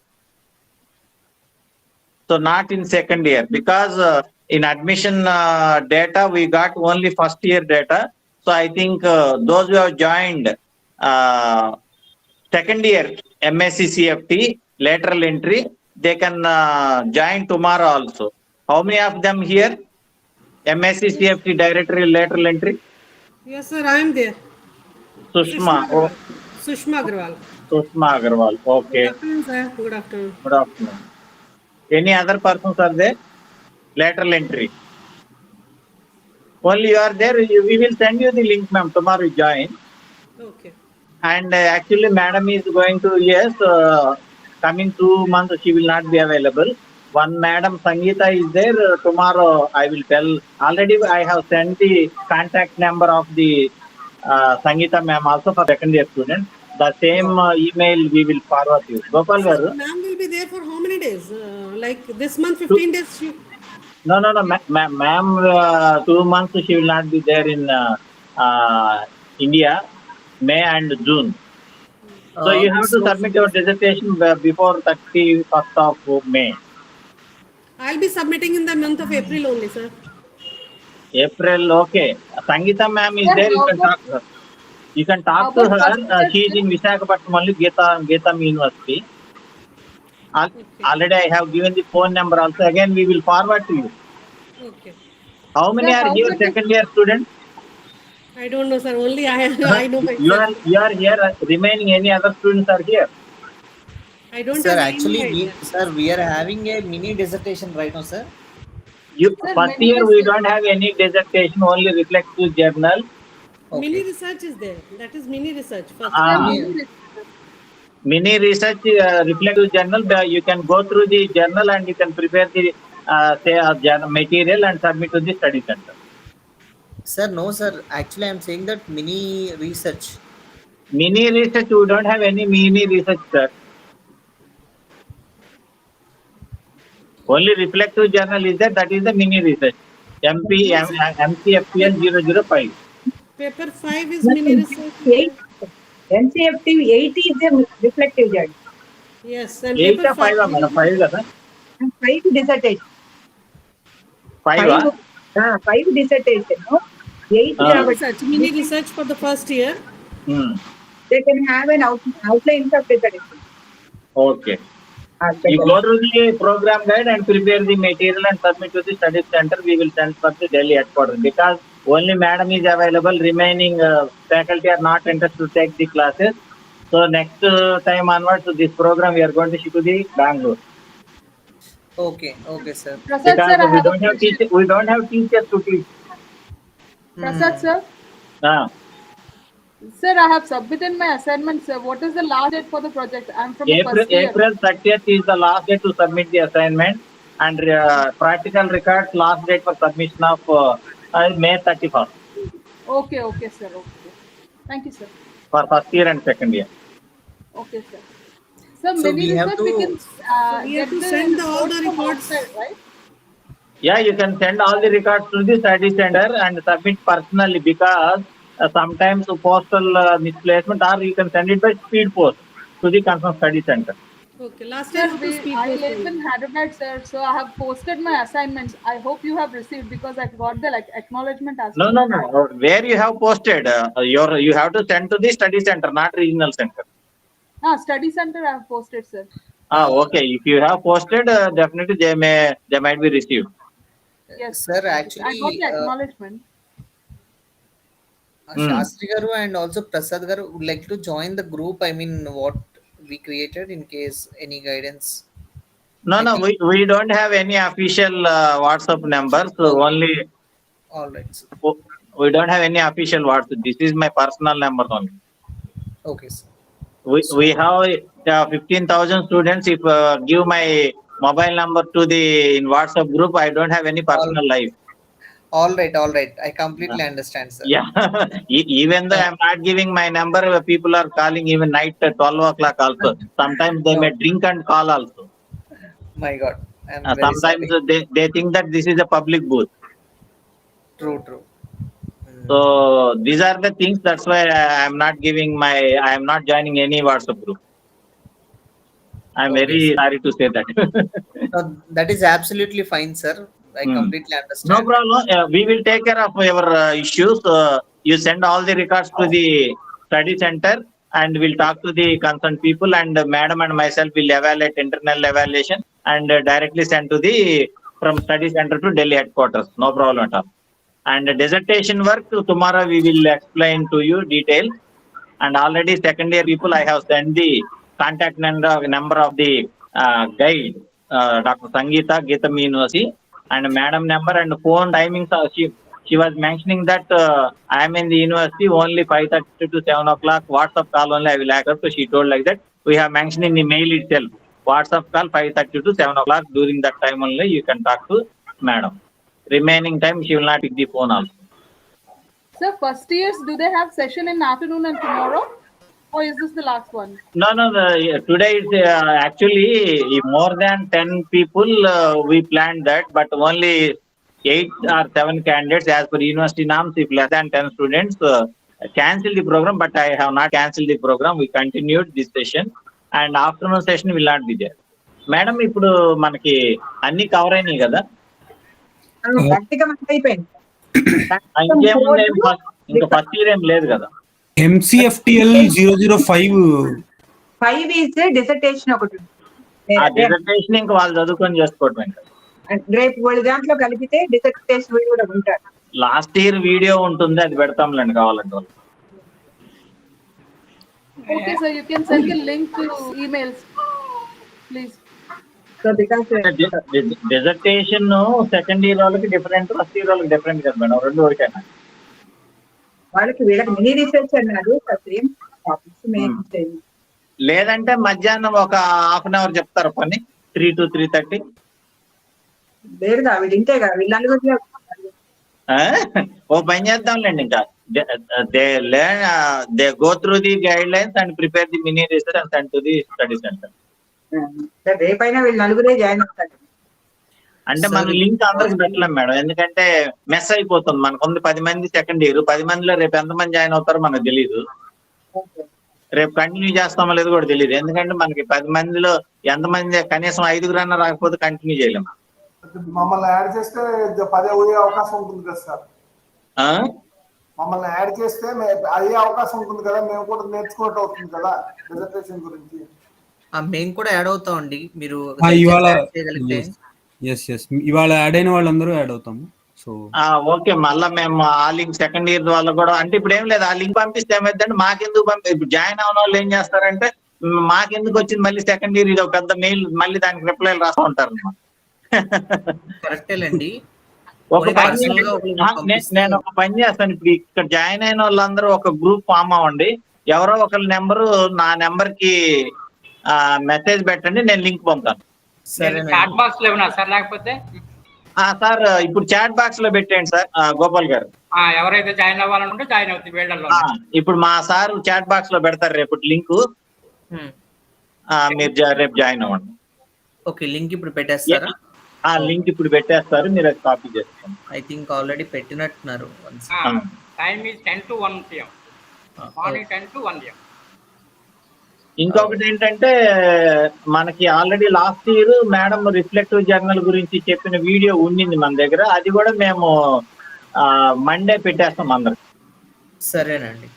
So not in second year, because in admission data we got only first year data. So I think those who have joined second year MSCCFT lateral entry, they can join tomorrow also. How many of them here? MSCCFT directory lateral entry? Yes, sir, I am there. Sushma. Sushma Agarwal. Sushma Agarwal. Okay. Good afternoon, sir. Good afternoon. Good afternoon. Any other persons are there? Lateral entry. Only you are there. We will send you the link, ma'am. Tomorrow you join. Okay. And actually, madam is going to, yes, coming 2 months she will not be available. One madam Sangeeta is there. Tomorrow I will tell. Already I have sent the contact number of the Sangeeta ma'am also for second year student. The same email we will forward you. Gopal garu. Ma'am will be there for how many days? Like this month, 15 days? No, ma'am, 2 months she will not be there in India, May and June. So you have to submit your dissertation before 31st of May. I'll be submitting in the month of April only, sir. April, okay. Sangeeta ma'am is there. You can talk to her. You can talk to her. She is in Visakhapatnam only, Getam University. Already I have given the phone number also. Again, we will forward to you. Okay. How many are here second year students? I don't know, sir. Only I know myself. You are here. Remaining any other students are here? I don't Sir, have actually, any idea. we are having a mini dissertation right now, sir. First year we don't have any dissertation, only reflective journal. Okay. Mini research is there. That is mini research. First. Mini research reflective journal. You can go through the journal and you can prepare the material and submit to the study center. Sir, no, sir. Actually, I am saying that mini research. Mini research, we don't have any mini research, sir. Only reflective journal is there. That is the mini research. MCFTL 005. Paper 5 is mini research. MCFT 8 is the reflective journal. Yes, and 8 paper 5. 5 dissertation. 5? 5 dissertation. No? 8 research, mini research for the first year. They can have an outline of dissertation. Okay. You go through the program guide and prepare the material and submit to the study center. We will send for the Delhi headquarters because only madam is available. Remaining faculty are not interested to take the classes. So next time onwards, this program we are going to ship to the Bangalore. Okay, sir. Prasad, because sir, we don't have teachers to teach. Prasad, sir. Sir, I have submitted my assignment, sir. What is the last date for the project? I'm from the first year. April 30th is the last date to submit the assignment, and practical records last date for submission of May 31st. Okay, sir. Okay. Thank you, sir. For first year and second year. Okay, sir. So So mini we have research we to- can we get have to the send all the from reports. outside, right? Yeah, you can send all the records to the study center and submit personally, because sometimes postal misplacement, or you can send it by speed post to the concerned study center. Okay, last Sir, time how to speed I post live only. in Hyderabad, sir. So I have posted my assignments. I hope you have received, because I got the acknowledgement as well. No. Where you have posted, you have to send to the study center, not regional center. Study center I have posted, sir. Okay. If you have posted, definitely they might be received. Yes, Sir, I got actually, the acknowledgement. Shastri garu and also Prasad garu would like to join the group. I mean, what we created, in case any guidance. No, I think- we don't have any official WhatsApp numbers. So Okay. only All right, sir. we don't have any official WhatsApp. This is my personal number only. Okay, sir. We have 15,000 students. If give my mobile number to the in WhatsApp group, I don't have any personal life. All right. I completely understand, sir. Yeah. Even though I'm not giving my number, people are calling even night at 12 o'clock also. Sometimes they may drink and call also. My God, I'm very Sometimes sorry. they think that this is a public booth. True. So these are the things. That's why I am not joining any WhatsApp group. I'm Okay, very sir. sorry to say that. That is absolutely fine, sir. I completely understand. No problem. We will take care of your issues. You send all the records to the study center, and we'll talk to the concerned people, and madam and myself will evaluate internal evaluation and directly send to the from study center to Delhi headquarters. No problem at all. And dissertation work, tomorrow we will explain to you details. And already second year people, I have sent the contact number of the guide, Dr. Sangeeta, Geetam University, and madam number and phone timings. She was mentioning that I am in the university only 5:30 to 7 o'clock. WhatsApp call only I will accept. So she told like that. We have mentioned in the mail itself. WhatsApp call 5:30 to 7 o'clock. During that time only you can talk to madam. Remaining time she will not pick the phone also. Sir, first years, do they have session in afternoon and tomorrow? Or is this the last one? No. Today is actually more than 10 people. We planned that, but only 8 or 7 candidates as per university norms. If less than 10 students, cancel the program. But I have not cancelled the program. We continued this session, and afternoon session will not be there. Madam, ఇప్పుడు మనకి అన్ని cover అయినాయి కదా? Practical అయిపోయింది. ఇంకేముంది? ఇంకా first year ఏం లేదు కదా? MCFTL 005 5 is dissertation ఒకటి. ఆ డిసర్టేషన్ ఇంకా వాళ్ళు చదువుకొని చేసుకోవటం. ఇంకా రేపు వాళ్ళ దాంట్లో కలిపితే డిసర్టేషన్ కూడా ఉంటారు. లాస్ట్ ఇయర్ వీడియో ఉంటుంది, అది పెడతాంలేండి కావాలంటే వాళ్ళు. Okay, sir, you can send the link to emails, please. So because dissertation second year వాళ్ళకి డిఫరెంట్, ఫస్ట్ ఇయర్ వాళ్ళకి డిఫరెంట్ కదా మేడం, రెండు ఒకటేనా? వీళ్ళకి మినీ రీసెర్చ్ అన్నారు. సేమ్ టాపిక్స్ లేదంటే మధ్యాహ్నం ఒక హాఫ్ అన్ అవర్ చెప్తారు పని, 3 to 3:30. లేదుగా వీళ్ళు ఇంతేగా వీళ్ళు నలుగురు. ఓ పని చేద్దాంలేండి. ఇంకా they go through the guide lines and prepare the mini research and send to the study centre. రేపైనా వీళ్ళు నలుగురే జాయిన్ అవుతారు. అంటే మన లింక్ అందరికి పెట్టలేం మేడం, ఎందుకంటే మెస్ అయిపోతుంది. మనకుంది 10 మంది సెకండ్ ఇయర్, 10 మందిలో రేపు ఎంతమంది జాయిన్ అవుతారో మనకు తెలియదు. రేపు కంటిన్యూ చేస్తామో లేదో కూడా తెలియదు, ఎందుకంటే మనకి 10 మందిలో ఎంతమంది కనీసం 5 అన్నా రాకపోతే కంటిన్యూ చేయలేము. మమ్మల్ని యాడ్ చేస్తే 10 అయ్యే అవకాశం ఉంటుంది కదా సార్? మమ్మల్ని యాడ్ చేస్తే అయ్యే అవకాశం ఉంటుంది కదా, మేము కూడా నేర్చుకోవటం అవుతుంది కదా ప్రెజెంటేషన్ గురించి. మేము కూడా యాడ్ అవుతామండి, మీరు ఇవాళ చేయగలిగితే. ఇవాళ యాడ్ అయిన వాళ్ళందరూ యాడ్ అవుతాము. సో ఓకే, మళ్ళీ మేము ఆ లింక్ సెకండ్ ఇయర్ వాళ్ళు కూడా, అంటే ఇప్పుడు ఏం లేదు, ఆ లింక్ పంపిస్తే ఏమైందంటే మాకెందుకు ఇప్పుడు జాయిన్ అవన వాళ్ళు ఏం చేస్తారంటే మాకెందుకు వచ్చింది మళ్ళీ సెకండ్ ఇయర్, ఇది ఒక పెద్ద మెయిల్, మళ్ళీ దానికి రిప్లైలు రాస్తూ ఉంటారు. కరెక్టేలేండి. నేను ఒక పని చేస్తాను, ఇప్పుడు ఇక్కడ జాయిన్ అయిన వాళ్ళందరూ ఒక గ్రూప్ ఫామ్ అవ్వండి, ఎవరో ఒకరి నెంబరు నా నెంబర్ కి మెసేజ్ పెట్టండి, నేను లింక్ పంపుతాను. చాట్ బాక్స్ లో ఉన్నా సార్, లేకపోతే సార్ ఇప్పుడు చాట్ బాక్స్ లో పెట్టండి సార్ గోపాల్ గారు. ఎవరైతే జాయిన్ అవ్వాలనుకుంటే జాయిన్ అవుతుంది వీళ్ళలో. ఇప్పుడు మా సార్ చాట్ బాక్స్ లో పెడతారు రేపు లింక్, మీరు రేపు జాయిన్ అవ్వండి. ఓకే, లింక్ ఇప్పుడు పెట్టేస్తారా? లింక్ ఇప్పుడు పెట్టేస్తారు, మీరు అది కాపీ చేసుకోండి. ఐ థింక్ ఆల్రెడీ పెట్టినట్టున్నారు. Time is 10 to 1 PM. Morning 10 to 1 PM. ఇంకొకటి ఏంటంటే మనకి already last year madam reflective journal గురించి చెప్పిన వీడియో ఉండింది మన దగ్గర, అది కూడా మేము మండే పెట్టేస్తాం అందరికి. సరేనండి.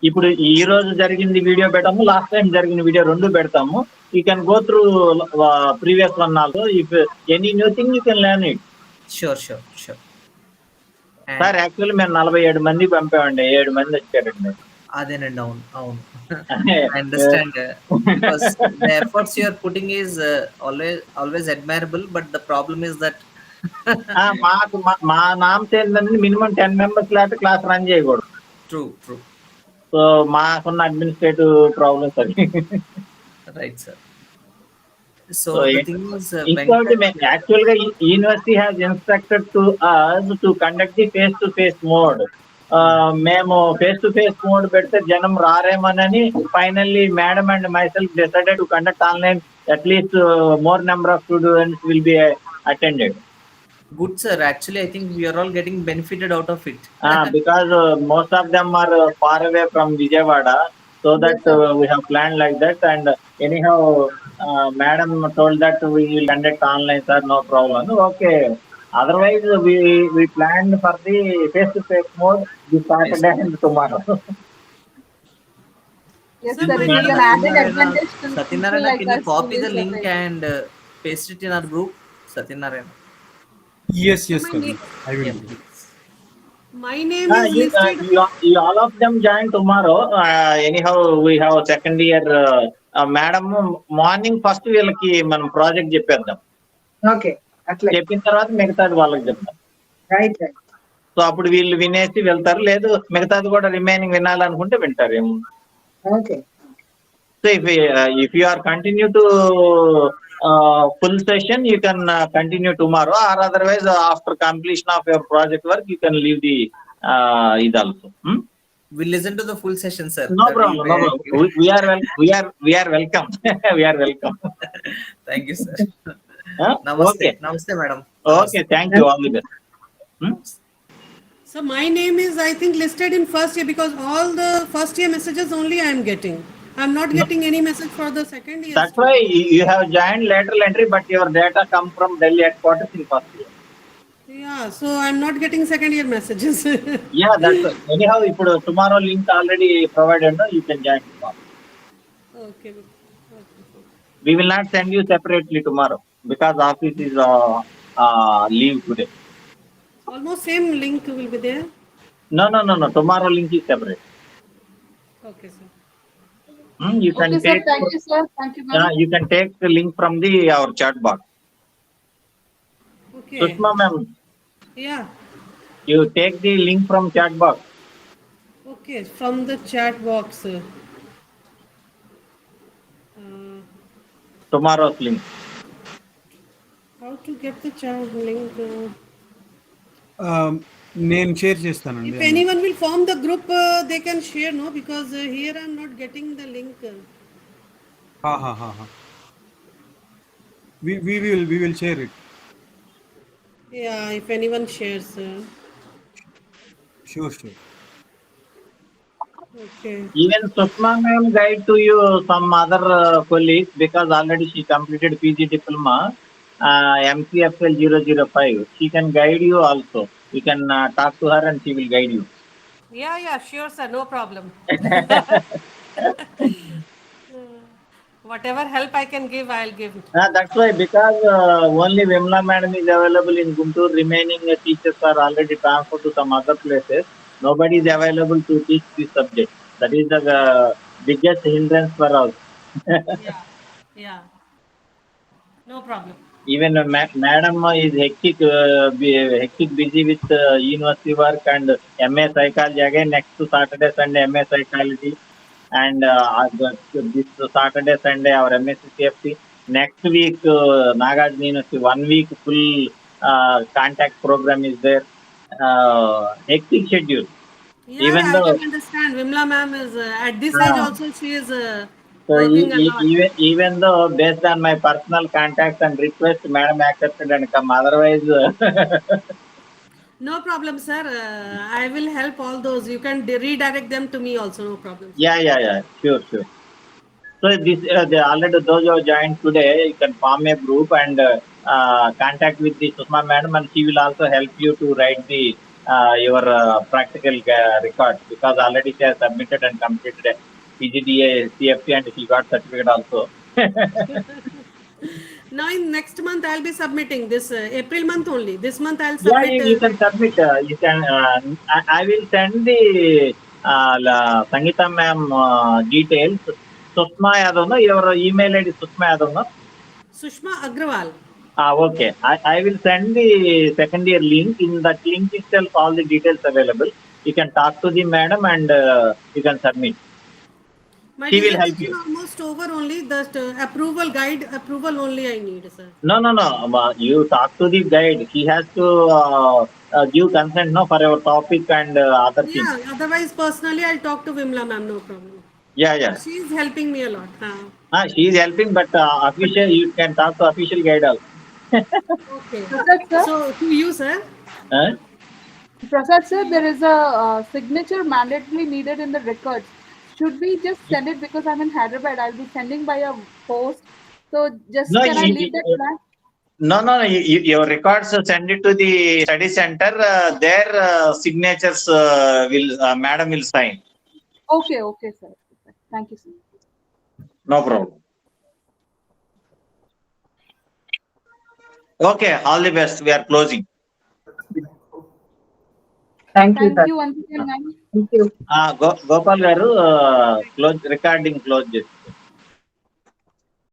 ఇప్పుడు ఈ రోజు జరిగింది వీడియో పెడతాము, లాస్ట్ టైం జరిగిన వీడియో 2 పెడతాము. You can go through previous one also. If any new thing you can learn it. Sure. Sir actually మేము 47 మంది పంపామండి, 7 మంది వచ్చారండి. అదేనండి, అవును. I understand. Because the efforts you are putting is always admirable, but the problem is that మాకు మా norms ఏంటంటే minimum 10 members లేకపోతే క్లాస్ రన్ చేయకూడదు. ట్రూ. సో మాకున్న అడ్మినిస్ట్రేటివ్ ప్రాబ్లమ్స్ అది. Right sir. సో యాక్చువల్ గా university has instructed to us to conduct the face to face mode. మేము face to face mode పెడితే జనం రారేమోనని finally madam and myself decided to conduct online. At least more number of students will be attended. Good sir, actually I think we are all getting benefited out of it. Because most of them are far away from Vijayawada, so that we have planned like that. And anyhow madam told that we will conduct online, sir, no problem. Okay, otherwise we planned for the face to face mode this Saturday and tomorrow. Yes sir, it is an added advantage to Satyanarayana, can you copy the link and paste it in our group? Satyanarayana. Yes, I will. My name is listed. You all of them join tomorrow. Anyhow, we have a second year madam morning first వీళ్ళకి మనం project చెప్పేద్దాం. Okay, అట్లా చెప్పిన తర్వాత మిగతాది వాళ్ళకి చెప్తాం. Right. So అప్పుడు వీళ్ళు వినేసి వెళ్తారు, లేదు మిగతాది కూడా రిమైనింగ్ వినాలనుకుంటే వింటారేమో. Okay. So if you are continue to full session, you can continue tomorrow, or otherwise after completion of your project work you can leave the it also. We'll listen to the full session, sir. No problem. We are welcome. We are welcome. Thank you, sir. Namaste. Okay. Namaste, madam. Okay, thank you. All the best. So my name is, I think, listed in first year, because all the first year messages only I am getting. I am not getting any message for the second year. That's why you have joined lateral entry, but your data come from Delhi headquarters in first year. Yeah, so I am not getting second year messages. Yeah, that's it. Anyhow, ఇప్పుడు tomorrow link already provided, no? You can join tomorrow. Okay. We will not send you separately tomorrow because office is leave today. Almost same link will be there. No. Tomorrow link is separate. Okay, sir. You can Okay, take. sir. Thank you, sir. Thank you, ma'am. You can take the link from our chat box. Okay. Sushma ma'am, Yeah. you take the link from chat box. Okay, from the chat box. Tomorrow's link. How to get the chat link? నేను share చేస్తానండి. If anyone will form the group, they can share, no? Because here I am not getting the link. We will share it. Yeah, if anyone shares. Sure. Okay. Even Sushma ma'am guide to you some other colleagues, because already she completed PG diploma, MCFL 005. She can guide you also. You can talk to her and she will guide you. Yeah, sure, sir. No problem. Whatever help I can give, I'll give. That's why, because only Vimla madam is available in Guntur. Remaining teachers are already transferred to some other places. Nobody is available to teach this subject. That is the biggest hindrance for us. Yeah. No problem. Even madam is hectic busy with university work and MA psychology. Again next Saturday Sunday MA psychology, and this Saturday Sunday our MSCCFT. Next week Nagarjuna University 1 week full contact program is there. Hectic schedule. Yeah, Even I though can understand. Vimla ma'am is at this age also she is so working a lot. even though based on my personal contacts and request, madam accepted and come. Otherwise, No problem, sir. I will help all those. You can redirect them to me also. No problem. yeah, sure. So this already those who have joined today, you can form a group and contact with the Susma madam, and she will also help you to write the your practical records, because already she has submitted and completed PGDA CFT and she got certificate also. Now in next month I'll be submitting this April month only. This month I'll Yeah, submit. you can submit. You can. I will send the Sangeeta ma'am details. Susma Yadav, no? Your email ID Susma Yadav, no? Sushma Agrawal. Okay. I will send the second year link. In that link itself, all the details available. You can talk to the madam and you can submit. My She will help dissertation you. almost over only. The approval guide approval only I need, sir. No. You talk to the guide. She has to give consent, no, for your topic and other things. Yeah. Otherwise, personally, I'll talk to Vimla ma'am. No problem. Yeah. She is helping me a lot. She is helping, but official, you can talk to official guide also. Okay. Prasad sir, So to you, sir. Huh? Prasad sir, there is a signature mandatory needed in the records. Should we just send it because I'm in Hyderabad? I'll be sending by a post. So just No, can I leave that blank? no. Your records send it to the study center. Their signatures will madam will sign. Okay, sir. Thank you, sir. No problem. Okay, all the best. We are closing. Thank you, Thank sir. you once again, ma'am. Thank you. Gopal garu, close recording close.